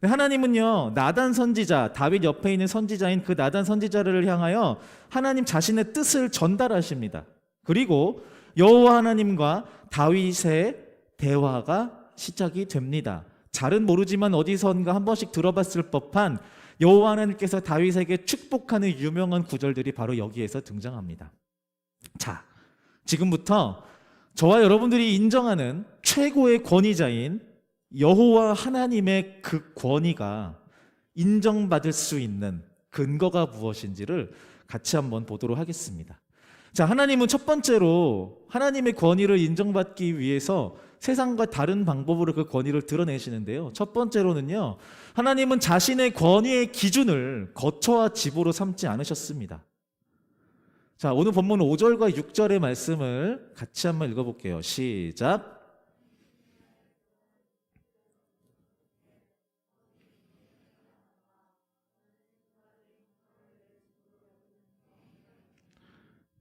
하나님은요, 나단 선지자, 다윗 옆에 있는 선지자인 그 나단 선지자를 향하여 하나님 자신의 뜻을 전달하십니다. 그리고 여호와 하나님과 다윗의 대화가 시작이 됩니다. 잘은 모르지만 어디선가 한 번씩 들어봤을 법한 여호와 하나님께서 다윗에게 축복하는 유명한 구절들이 바로 여기에서 등장합니다. 자, 지금부터 저와 여러분들이 인정하는 최고의 권위자인 여호와 하나님의 그 권위가 인정받을 수 있는 근거가 무엇인지를 같이 한번 보도록 하겠습니다. 자, 하나님은 첫 번째로 하나님의 권위를 인정받기 위해서 세상과 다른 방법으로 그 권위를 드러내시는데요. 첫 번째로는요, 하나님은 자신의 권위의 기준을 거처와 집으로 삼지 않으셨습니다. 자, 오늘 본문 5절과 6절의 말씀을 같이 한번 읽어볼게요. 시작.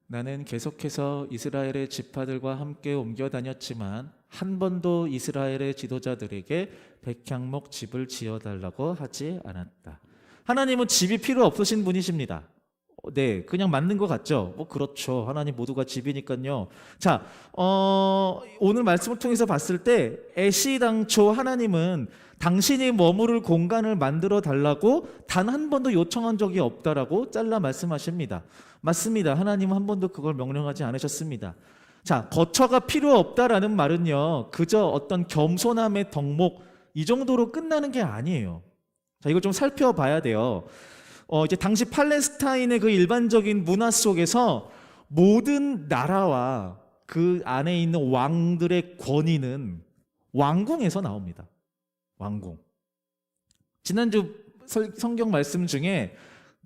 나는 계속해서 이스라엘의 지파들과 함께 옮겨 다녔지만 한 번도 이스라엘의 지도자들에게 백향목 집을 지어달라고 하지 않았다. 하나님은 집이 필요 없으신 분이십니다. 네, 그냥 맞는 것 같죠? 그렇죠. 하나님 모두가 집이니까요. 자, 오늘 말씀을 통해서 봤을 때 애시당초 하나님은 당신이 머무를 공간을 만들어 달라고 단 한 번도 요청한 적이 없다라고 잘라 말씀하십니다. 맞습니다. 하나님은 한 번도 그걸 명령하지 않으셨습니다. 자, 거처가 필요 없다라는 말은요, 그저 어떤 겸손함의 덕목 이 정도로 끝나는 게 아니에요. 자, 이걸 좀 살펴봐야 돼요. 이제 당시 팔레스타인의 그 일반적인 문화 속에서 모든 나라와 그 안에 있는 왕들의 권위는 왕궁에서 나옵니다. 왕궁. 지난주 성경 말씀 중에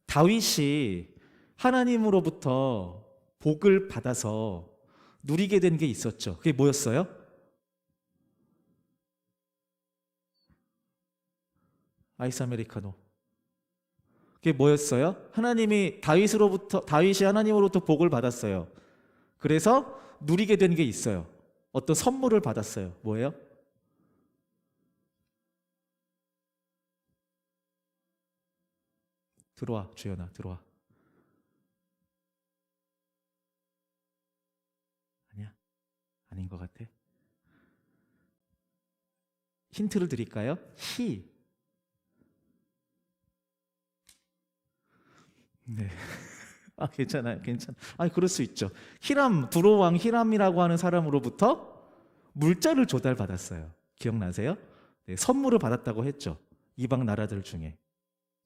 다윗이 하나님으로부터 복을 받아서 누리게 된 게 있었죠. 그게 뭐였어요? 아이스 아메리카노. 그게 뭐였어요? 다윗이 하나님으로부터 복을 받았어요. 그래서 누리게 된 게 있어요. 어떤 선물을 받았어요. 뭐예요? 들어와, 주연아, 들어와. 아니야? 아닌 것 같아. 힌트를 드릴까요? 네. 괜찮아요. 그럴 수 있죠. 두로왕 히람이라고 하는 사람으로부터 물자를 조달받았어요. 기억나세요? 네, 선물을 받았다고 했죠. 이방 나라들 중에.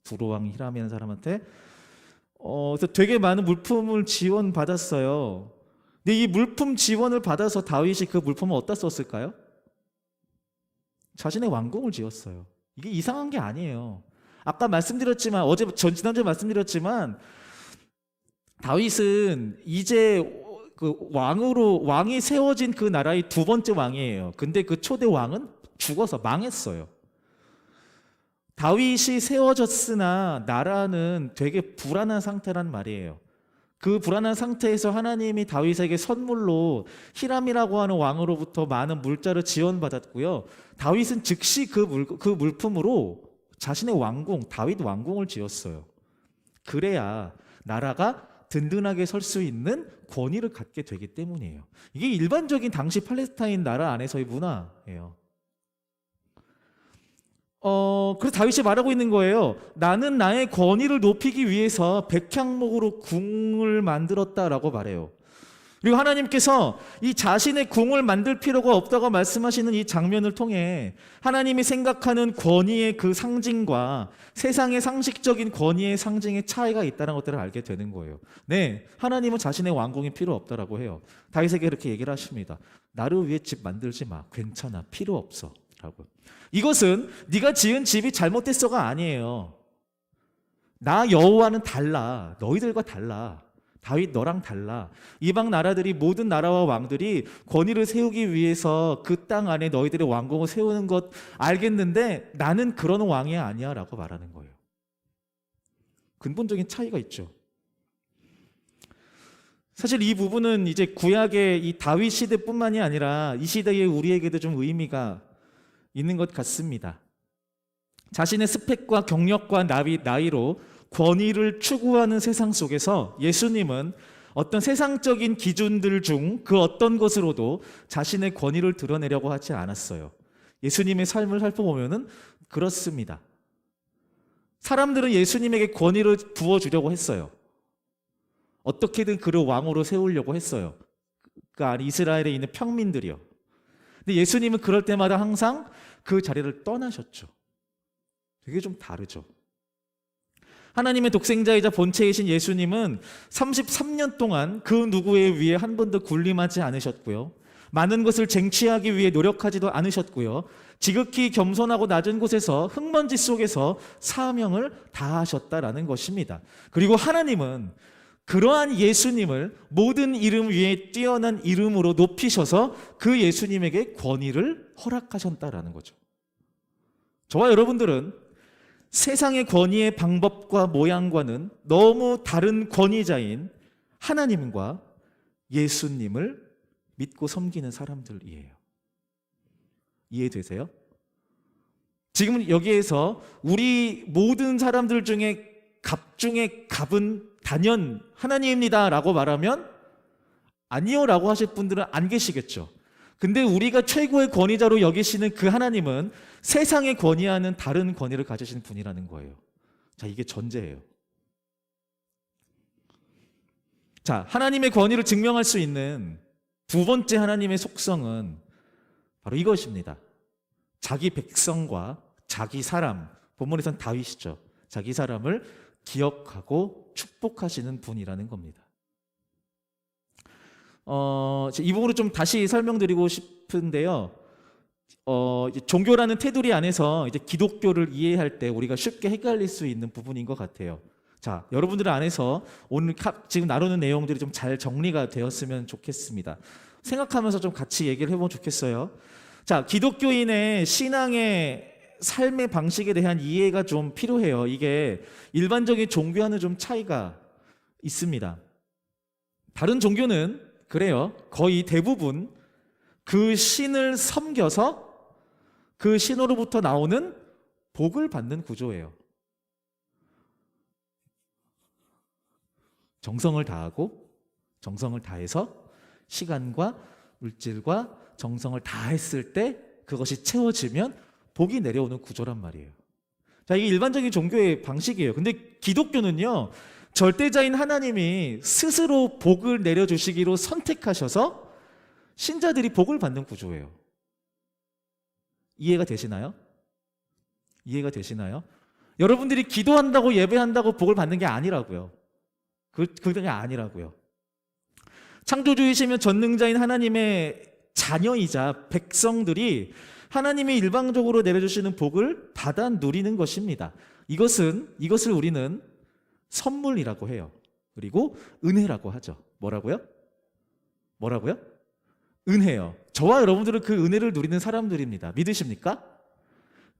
두로왕 히람이라는 사람한테 그래서 되게 많은 물품을 지원받았어요. 근데 이 물품 지원을 받아서 다윗이 그 물품을 어디다 썼을까요? 자신의 왕궁을 지었어요. 이게 이상한 게 아니에요. 아까 말씀드렸지만 지난주에 말씀드렸지만 다윗은 이제 그 왕이 세워진 그 나라의 두 번째 왕이에요. 근데 그 초대 왕은 죽어서 망했어요. 다윗이 세워졌으나 나라는 되게 불안한 상태란 말이에요. 그 불안한 상태에서 하나님이 다윗에게 선물로 히람이라고 하는 왕으로부터 많은 물자를 지원받았고요. 다윗은 즉시 그 물품으로 자신의 왕궁, 다윗 왕궁을 지었어요. 그래야 나라가 든든하게 설 수 있는 권위를 갖게 되기 때문이에요. 이게 일반적인 당시 팔레스타인 나라 안에서의 문화예요. 그래서 다윗이 말하고 있는 거예요. 나는 나의 권위를 높이기 위해서 백향목으로 궁을 만들었다라고 말해요. 그리고 하나님께서 이 자신의 궁을 만들 필요가 없다고 말씀하시는 이 장면을 통해 하나님이 생각하는 권위의 그 상징과 세상의 상식적인 권위의 상징의 차이가 있다는 것들을 알게 되는 거예요. 네, 하나님은 자신의 왕궁이 필요 없다라고 해요. 다윗에게 이렇게 얘기를 하십니다. 나를 위해 집 만들지 마. 괜찮아. 필요 없어. 라고. 이것은 네가 지은 집이 잘못됐어가 아니에요. 나 여호와는 달라. 너희들과 달라. 다윗 너랑 달라. 이방 나라들이 모든 나라와 왕들이 권위를 세우기 위해서 그 땅 안에 너희들의 왕궁을 세우는 것 알겠는데 나는 그런 왕이 아니야 라고 말하는 거예요. 근본적인 차이가 있죠. 사실 이 부분은 이제 구약의 이 다윗 시대뿐만이 아니라 이 시대의 우리에게도 좀 의미가 있는 것 같습니다. 자신의 스펙과 경력과 나이로 권위를 추구하는 세상 속에서 예수님은 어떤 세상적인 기준들 중 그 어떤 것으로도 자신의 권위를 드러내려고 하지 않았어요. 예수님의 삶을 살펴보면은 그렇습니다. 사람들은 예수님에게 권위를 부어주려고 했어요. 어떻게든 그를 왕으로 세우려고 했어요. 그러니까 이스라엘에 있는 평민들이요. 근데 예수님은 그럴 때마다 항상 그 자리를 떠나셨죠. 되게 좀 다르죠. 하나님의 독생자이자 본체이신 예수님은 33년 동안 그 누구의 위에 한 번도 군림하지 않으셨고요. 많은 것을 쟁취하기 위해 노력하지도 않으셨고요. 지극히 겸손하고 낮은 곳에서 흙먼지 속에서 사명을 다하셨다라는 것입니다. 그리고 하나님은 그러한 예수님을 모든 이름 위에 뛰어난 이름으로 높이셔서 그 예수님에게 권위를 허락하셨다라는 거죠. 저와 여러분들은 세상의 권위의 방법과 모양과는 너무 다른 권위자인 하나님과 예수님을 믿고 섬기는 사람들이에요. 이해되세요? 지금 여기에서 우리 모든 사람들 중에 갑 중에 갑은 단연 하나님입니다 라고 말하면 아니요 라고 하실 분들은 안 계시겠죠. 근데 우리가 최고의 권위자로 여기시는 그 하나님은 세상의 권위와는 다른 권위를 가지신 분이라는 거예요. 자, 이게 전제예요. 자, 하나님의 권위를 증명할 수 있는 두 번째 하나님의 속성은 바로 이것입니다. 자기 백성과 자기 사람, 본문에선 다윗이죠. 자기 사람을 기억하고 축복하시는 분이라는 겁니다. 이 부분을 좀 다시 설명드리고 싶은데요. 이제 종교라는 테두리 안에서 이제 기독교를 이해할 때 우리가 쉽게 헷갈릴 수 있는 부분인 것 같아요. 자, 여러분들 안에서 오늘 지금 나누는 내용들이 좀 잘 정리가 되었으면 좋겠습니다. 생각하면서 좀 같이 얘기를 해보면 좋겠어요. 자, 기독교인의 신앙의 삶의 방식에 대한 이해가 좀 필요해요. 이게 일반적인 종교와는 좀 차이가 있습니다. 다른 종교는 그래요. 거의 대부분 그 신을 섬겨서 그 신으로부터 나오는 복을 받는 구조예요. 정성을 다하고 정성을 다해서 시간과 물질과 정성을 다했을 때 그것이 채워지면 복이 내려오는 구조란 말이에요. 자, 이게 일반적인 종교의 방식이에요. 근데 기독교는요, 절대자인 하나님이 스스로 복을 내려주시기로 선택하셔서 신자들이 복을 받는 구조예요. 이해가 되시나요? 이해가 되시나요? 여러분들이 기도한다고 예배한다고 복을 받는 게 아니라고요. 그게 아니라고요. 창조주이시며 전능자인 하나님의 자녀이자 백성들이 하나님이 일방적으로 내려주시는 복을 받아 누리는 것입니다. 이것을 우리는 선물이라고 해요. 그리고 은혜라고 하죠. 뭐라고요? 은혜요. 저와 여러분들은 그 은혜를 누리는 사람들입니다. 믿으십니까?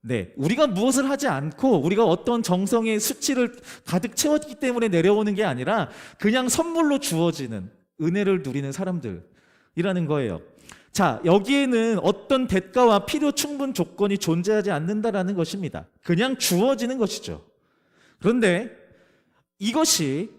네, 우리가 무엇을 하지 않고 우리가 어떤 정성의 수치를 가득 채웠기 때문에 내려오는 게 아니라 그냥 선물로 주어지는 은혜를 누리는 사람들이라는 거예요. 자, 여기에는 어떤 대가와 필요 충분 조건이 존재하지 않는다라는 것입니다. 그냥 주어지는 것이죠. 그런데 이것이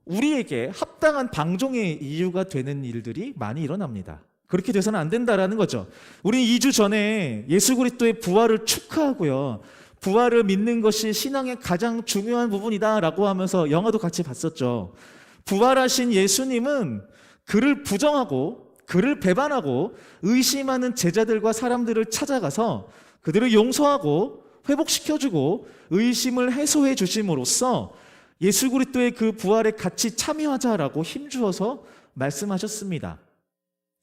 우리에게 합당한 방종의 이유가 되는 일들이 많이 일어납니다. 그렇게 돼서는 안 된다라는 거죠. 우리 2주 전에 예수 그리스도의 부활을 축하하고요. 부활을 믿는 것이 신앙의 가장 중요한 부분이다라고 하면서 영화도 같이 봤었죠. 부활하신 예수님은 그를 부정하고 그를 배반하고 의심하는 제자들과 사람들을 찾아가서 그들을 용서하고 회복시켜주고 의심을 해소해 주심으로써 예수 그리스도의 그 부활에 같이 참여하자라고 힘주어서 말씀하셨습니다.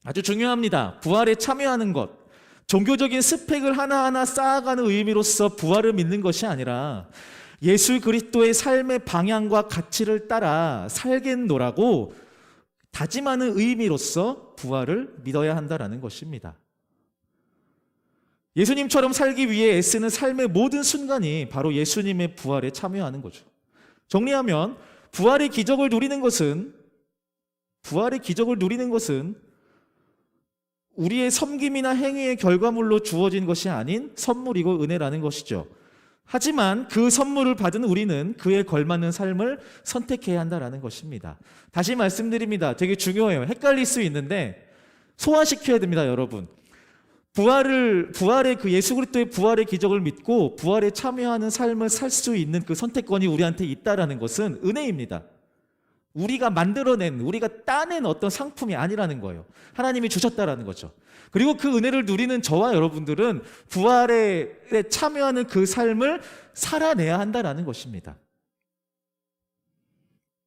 아주 중요합니다. 부활에 참여하는 것. 종교적인 스펙을 하나하나 쌓아가는 의미로서 부활을 믿는 것이 아니라 예수 그리스도의 삶의 방향과 가치를 따라 살겠노라고 다짐하는 의미로서 부활을 믿어야 한다라는 것입니다. 예수님처럼 살기 위해 애쓰는 삶의 모든 순간이 바로 예수님의 부활에 참여하는 거죠. 정리하면 부활의 기적을 누리는 것은 우리의 섬김이나 행위의 결과물로 주어진 것이 아닌 선물이고 은혜라는 것이죠. 하지만 그 선물을 받은 우리는 그에 걸맞는 삶을 선택해야 한다는 것입니다. 다시 말씀드립니다. 되게 중요해요. 헷갈릴 수 있는데 소화시켜야 됩니다, 여러분. 부활의 그 예수 그리스도의 부활의 기적을 믿고 부활에 참여하는 삶을 살 수 있는 그 선택권이 우리한테 있다라는 것은 은혜입니다. 우리가 만들어낸, 우리가 따낸 어떤 상품이 아니라는 거예요. 하나님이 주셨다라는 거죠. 그리고 그 은혜를 누리는 저와 여러분들은 부활에 참여하는 그 삶을 살아내야 한다라는 것입니다.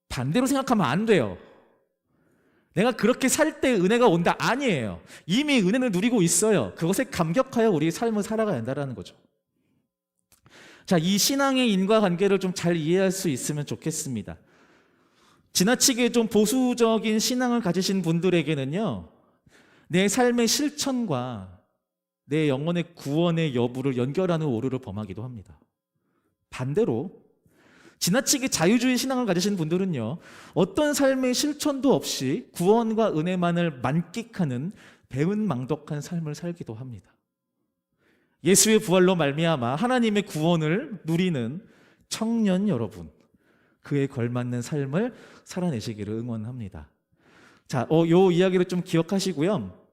반대로 생각하면 안 돼요. 내가 그렇게 살 때 은혜가 온다? 아니에요. 이미 은혜를 누리고 있어요. 그것에 감격하여 우리의 삶을 살아가야 한다는 거죠. 자, 이 신앙의 인과관계를 좀 잘 이해할 수 있으면 좋겠습니다. 지나치게 좀 보수적인 신앙을 가지신 분들에게는요, 내 삶의 실천과 내 영혼의 구원의 여부를 연결하는 오류를 범하기도 합니다. 반대로 지나치게 자유주의 신앙을 가지신 분들은요, 어떤 삶의 실천도 없이 구원과 은혜만을 만끽하는 배은망덕한 삶을 살기도 합니다. 예수의 부활로 말미암아 하나님의 구원을 누리는 청년 여러분, 그에 걸맞는 삶을 살아내시기를 응원합니다. 자, 요 이야기를 좀 기억하시고요.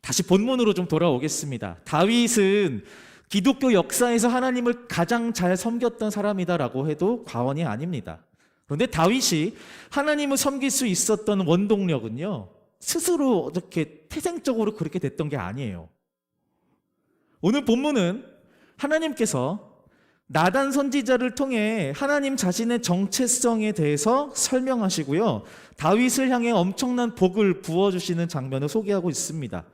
다시 본문으로 좀 돌아오겠습니다. 다윗은 기독교 역사에서 하나님을 가장 잘 섬겼던 사람이다라고 해도 과언이 아닙니다. 그런데 다윗이 하나님을 섬길 수 있었던 원동력은요, 스스로 어떻게 태생적으로 그렇게 됐던 게 아니에요. 오늘 본문은 하나님께서 나단 선지자를 통해 하나님 자신의 정체성에 대해서 설명하시고요, 다윗을 향해 엄청난 복을 부어주시는 장면을 소개하고 있습니다.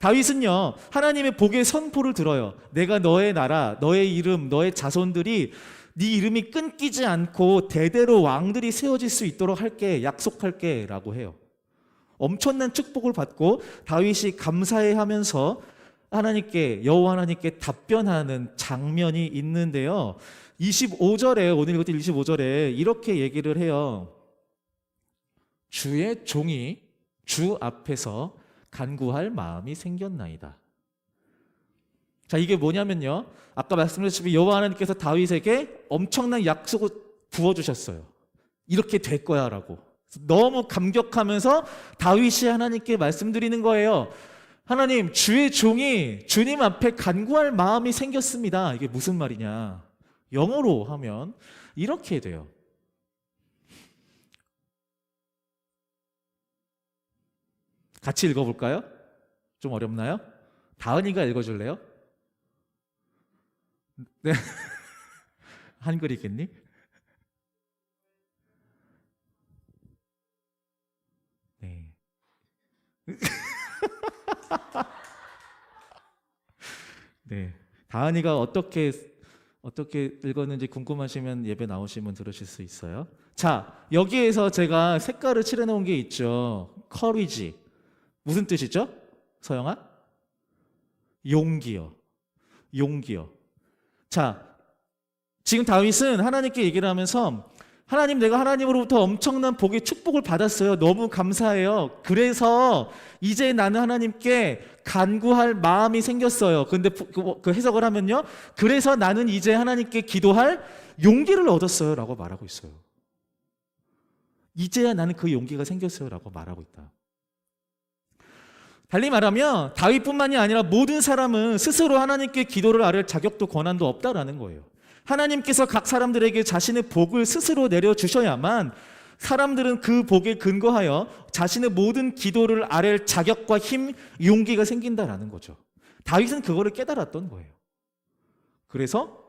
다윗은요, 하나님의 복의 선포를 들어요. 내가 너의 나라, 너의 이름, 너의 자손들이 네 이름이 끊기지 않고 대대로 왕들이 세워질 수 있도록 할게, 약속할게 라고 해요. 엄청난 축복을 받고 다윗이 감사해하면서 여호와 하나님께 답변하는 장면이 있는데요, 25절에, 오늘 읽었던 25절에 이렇게 얘기를 해요. 주의 종이 주 앞에서 간구할 마음이 생겼나이다. 자, 이게 뭐냐면요, 아까 말씀드렸듯이 여호와 하나님께서 다윗에게 엄청난 약속을 부어주셨어요. 이렇게 될 거야 라고. 너무 감격하면서 다윗이 하나님께 말씀드리는 거예요. 하나님, 주의 종이 주님 앞에 간구할 마음이 생겼습니다. 이게 무슨 말이냐? 영어로 하면 이렇게 돼요. 같이 읽어볼까요? 좀 어렵나요? 다은이가 읽어줄래요? 네. 한글이겠니? 네. 네. 다은이가 어떻게 읽었는지 궁금하시면 예배 나오시면 들으실 수 있어요. 자, 여기에서 제가 색깔을 칠해놓은 게 있죠. 커리지. 무슨 뜻이죠? 서영아? 용기요. 용기요. 자, 지금 다윗은 하나님께 얘기를 하면서 하나님, 내가 하나님으로부터 엄청난 복의 축복을 받았어요. 너무 감사해요. 그래서 이제 나는 하나님께 간구할 마음이 생겼어요. 근데 그 해석을 하면요, 그래서 나는 이제 하나님께 기도할 용기를 얻었어요 라고 말하고 있어요. 이제야 나는 그 용기가 생겼어요 라고 말하고 있다. 달리 말하면 다윗뿐만이 아니라 모든 사람은 스스로 하나님께 기도를 아뢰 자격도 권한도 없다라는 거예요. 하나님께서 각 사람들에게 자신의 복을 스스로 내려주셔야만 사람들은 그 복에 근거하여 자신의 모든 기도를 아랠 자격과 힘, 용기가 생긴다라는 거죠. 다윗은 그거를 깨달았던 거예요. 그래서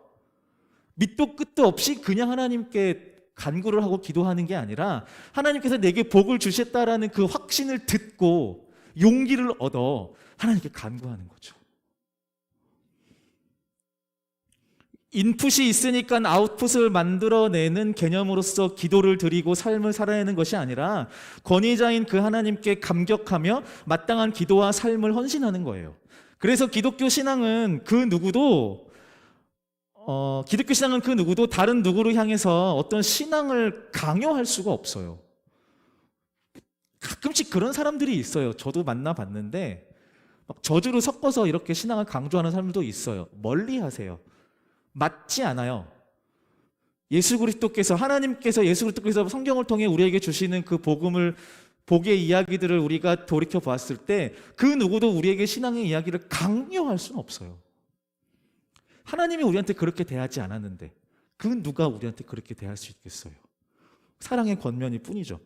밑도 끝도 없이 그냥 하나님께 간구를 하고 기도하는 게 아니라 하나님께서 내게 복을 주셨다라는 그 확신을 듣고 용기를 얻어 하나님께 간구하는 거죠. 인풋이 있으니까 아웃풋을 만들어내는 개념으로서 기도를 드리고 삶을 살아내는 것이 아니라 권위자인 그 하나님께 감격하며 마땅한 기도와 삶을 헌신하는 거예요. 그래서 기독교 신앙은 그 누구도 다른 누구를 향해서 어떤 신앙을 강요할 수가 없어요. 가끔씩 그런 사람들이 있어요. 저도 만나봤는데 막 저주를 섞어서 이렇게 신앙을 강조하는 사람들도 있어요. 멀리 하세요. 맞지 않아요. 하나님께서 예수 그리스도께서 성경을 통해 우리에게 주시는 그 복의 이야기들을 우리가 돌이켜 보았을 때 그 누구도 우리에게 신앙의 이야기를 강요할 수는 없어요. 하나님이 우리한테 그렇게 대하지 않았는데 그 누가 우리한테 그렇게 대할 수 있겠어요? 사랑의 권면일 뿐이죠.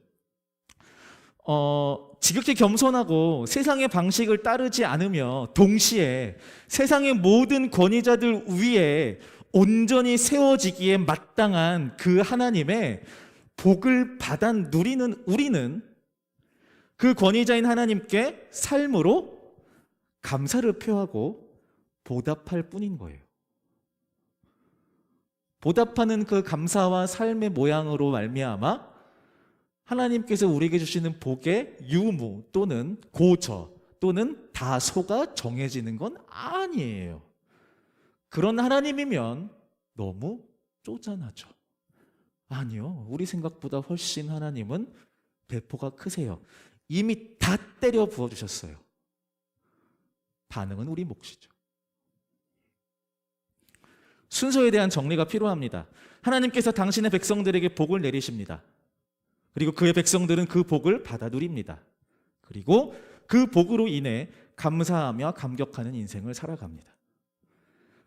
지극히 겸손하고 세상의 방식을 따르지 않으며 동시에 세상의 모든 권위자들 위에 온전히 세워지기에 마땅한 그 하나님의 복을 받아 누리는 우리는 그 권위자인 하나님께 삶으로 감사를 표하고 보답할 뿐인 거예요. 보답하는 그 감사와 삶의 모양으로 말미암아 하나님께서 우리에게 주시는 복의 유무 또는 고저 또는 다소가 정해지는 건 아니에요. 그런 하나님이면 너무 쪼잔하죠. 아니요. 우리 생각보다 훨씬 하나님은 배포가 크세요. 이미 다 때려 부어주셨어요. 반응은 우리 몫이죠. 순서에 대한 정리가 필요합니다. 하나님께서 당신의 백성들에게 복을 내리십니다. 그리고 그의 백성들은 그 복을 받아 누립니다. 그리고 그 복으로 인해 감사하며 감격하는 인생을 살아갑니다.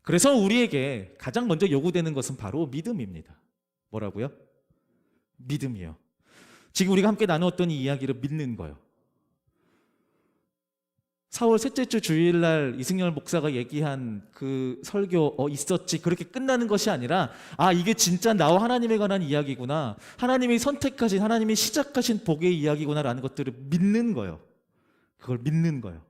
그래서 우리에게 가장 먼저 요구되는 것은 바로 믿음입니다. 뭐라고요? 믿음이요. 지금 우리가 함께 나누었던 이 이야기를 믿는 거예요. 4월 셋째 주 주일날 이승열 목사가 얘기한 그 설교 있었지 그렇게 끝나는 것이 아니라 이게 진짜 나와 하나님에 관한 이야기구나, 하나님이 선택하신, 하나님이 시작하신 복의 이야기구나라는 것들을 믿는 거예요. 그걸 믿는 거예요.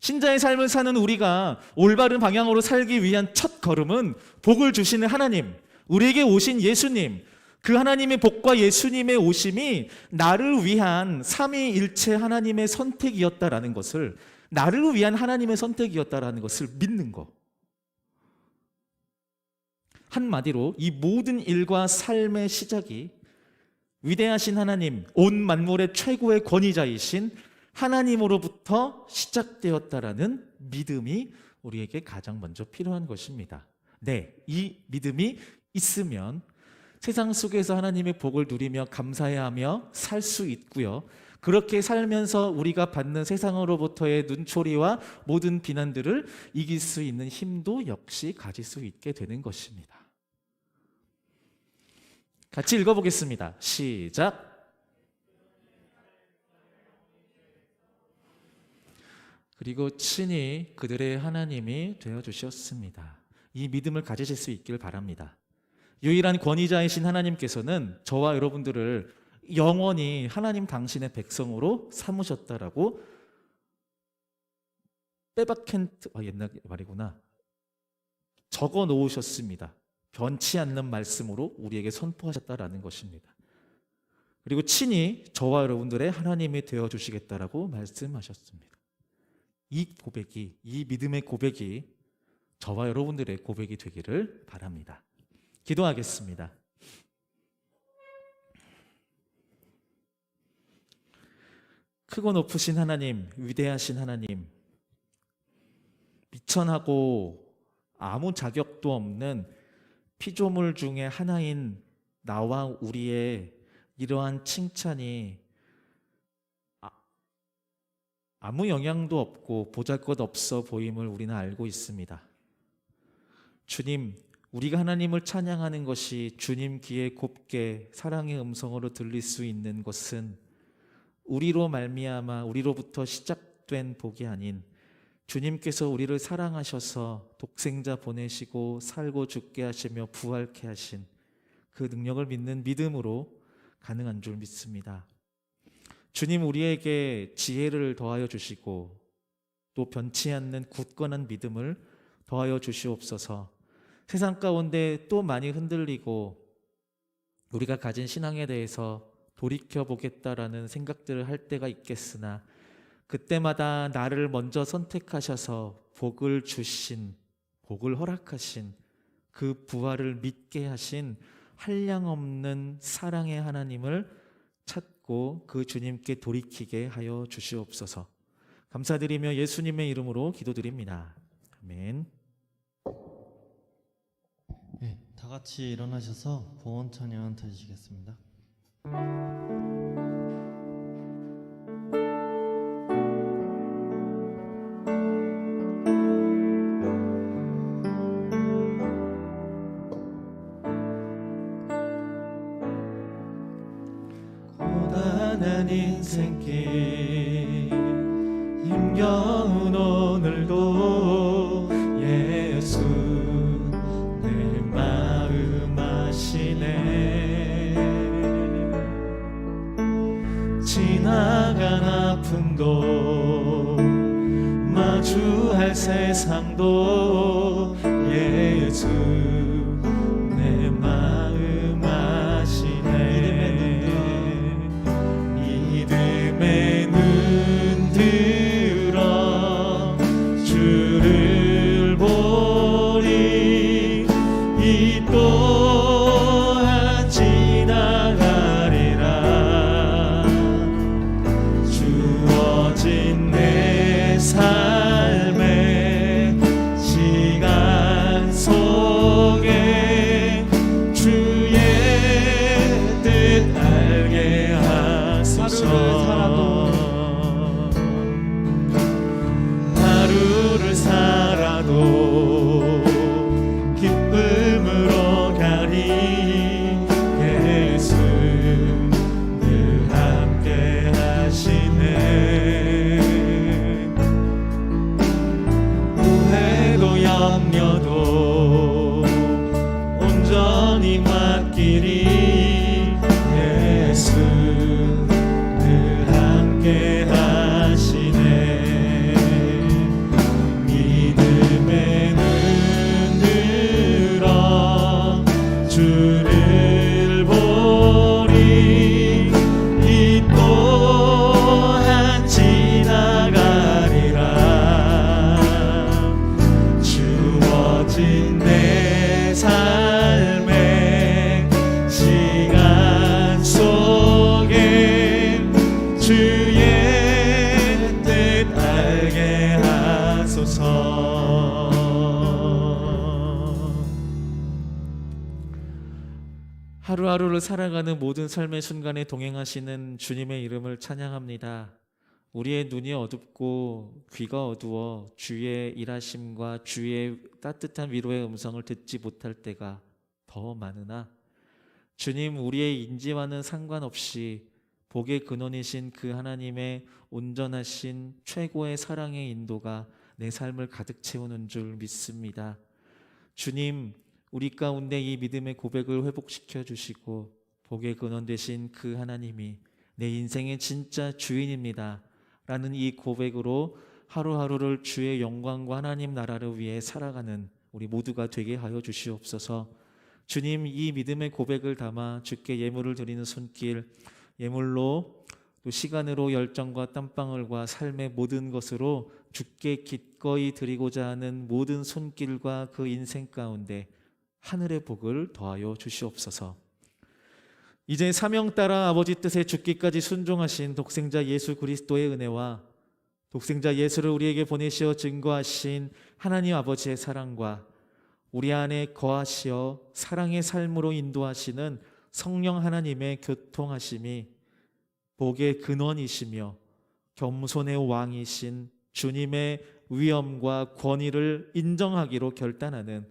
신자의 삶을 사는 우리가 올바른 방향으로 살기 위한 첫 걸음은 복을 주시는 하나님, 우리에게 오신 예수님, 그 하나님의 복과 예수님의 오심이 나를 위한 삼위일체 하나님의 선택이었다라는 것을, 나를 위한 하나님의 선택이었다라는 것을 믿는 거. 한마디로 이 모든 일과 삶의 시작이 위대하신 하나님, 온 만물의 최고의 권위자이신 하나님으로부터 시작되었다라는 믿음이 우리에게 가장 먼저 필요한 것입니다. 네, 이 믿음이 있으면 세상 속에서 하나님의 복을 누리며 감사해야 하며 살 수 있고요. 그렇게 살면서 우리가 받는 세상으로부터의 눈초리와 모든 비난들을 이길 수 있는 힘도 역시 가질 수 있게 되는 것입니다. 같이 읽어보겠습니다. 시작. 그리고 친히 그들의 하나님이 되어주셨습니다. 이 믿음을 가지실 수 있기를 바랍니다. 유일한 권위자이신 하나님께서는 저와 여러분들을 영원히 하나님 당신의 백성으로 삼으셨다라고 빼박켄트, 옛날 말이구나, 적어 놓으셨습니다. 변치 않는 말씀으로 우리에게 선포하셨다라는 것입니다. 그리고 친히 저와 여러분들의 하나님이 되어 주시겠다라고 말씀하셨습니다. 이 고백이, 이 믿음의 고백이 저와 여러분들의 고백이 되기를 바랍니다. 기도하겠습니다. 크고 높으신 하나님, 위대하신 하나님, 미천하고 아무 자격도 없는 피조물 중에 하나인 나와 우리의 이러한 칭찬이 아무 영향도 없고 보잘것없어 보임을 우리는 알고 있습니다. 주님, 우리가 하나님을 찬양하는 것이 주님 귀에 곱게 사랑의 음성으로 들릴 수 있는 것은 우리로 말미암아 우리로부터 시작된 복이 아닌 주님께서 우리를 사랑하셔서 독생자 보내시고 살고 죽게 하시며 부활케 하신 그 능력을 믿는 믿음으로 가능한 줄 믿습니다. 주님, 우리에게 지혜를 더하여 주시고 또 변치 않는 굳건한 믿음을 더하여 주시옵소서. 세상 가운데 또 많이 흔들리고 우리가 가진 신앙에 대해서 돌이켜보겠다라는 생각들을 할 때가 있겠으나 그때마다 나를 먼저 선택하셔서 복을 주신, 복을 허락하신 그 부활을 믿게 하신 한량없는 사랑의 하나님을 찾고 그 주님께 돌이키게 하여 주시옵소서. 감사드리며 예수님의 이름으로 기도드립니다. 아멘. 네, 다 같이 일어나셔서 봉헌 찬양 드리시겠습니다. 고단한 인생길 힘겨운 오늘도 예수 내 마음 아시네. 지나간 아픔도 마주할 세상도 예수 내 마음 아시네. 믿음의 눈 들어 주를 보니 이 또한 지나가리라. 주어진 내 삶의 시간 속에 주의 뜻 알게 하소서. 하루를 살아도 기쁨으로 가리. 예수 늘 함께 하시네. 후회도 염려도 온전히 맡기리. 예수 늘 함께 하시네. 믿음의 눈 들어 주를 보리. 이 또한 지나가리라. 주어진 내 삶의 시간 속에 주의 뜻 알게 하소서. 하루하루를 살아가는 모든 삶의 순간에 동행하시는 주님의 이름을 찬양합니다. 우리의 눈이 어둡고 귀가 어두워 주의 일하심과 주의 따뜻한 위로의 음성을 듣지 못할 때가 더 많으나 주님, 우리의 인지와는 상관없이 복의 근원이신 그 하나님의 온전하신 최고의 사랑의 인도가 내 삶을 가득 채우는 줄 믿습니다. 주님, 우리 가운데 이 믿음의 고백을 회복시켜 주시고 복의 근원 되신 그 하나님이 내 인생의 진짜 주인입니다 라는 이 고백으로 하루하루를 주의 영광과 하나님 나라를 위해 살아가는 우리 모두가 되게 하여 주시옵소서. 주님, 이 믿음의 고백을 담아 주께 예물을 드리는 손길 예물로 또 시간으로 열정과 땀방울과 삶의 모든 것으로 주께 기꺼이 드리고자 하는 모든 손길과 그 인생 가운데 하늘의 복을 더하여 주시옵소서. 이제 사명 따라 아버지 뜻에 죽기까지 순종하신 독생자 예수 그리스도의 은혜와 독생자 예수를 우리에게 보내시어 증거하신 하나님 아버지의 사랑과 우리 안에 거하시어 사랑의 삶으로 인도하시는 성령 하나님의 교통하심이 복의 근원이시며 겸손의 왕이신 주님의 위엄과 권위를 인정하기로 결단하는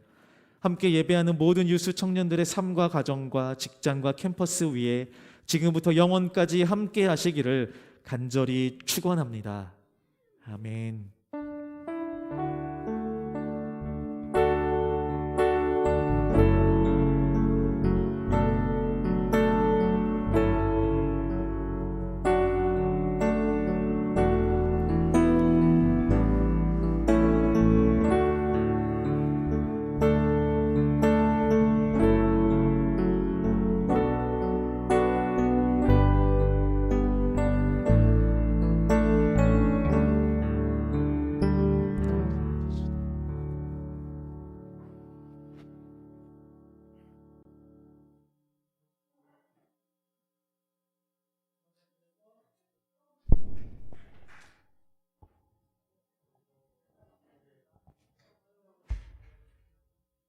함께 예배하는 모든 유수 청년들의 삶과 가정과 직장과 캠퍼스 위에 지금부터 영원까지 함께 하시기를 간절히 축원합니다. 아멘.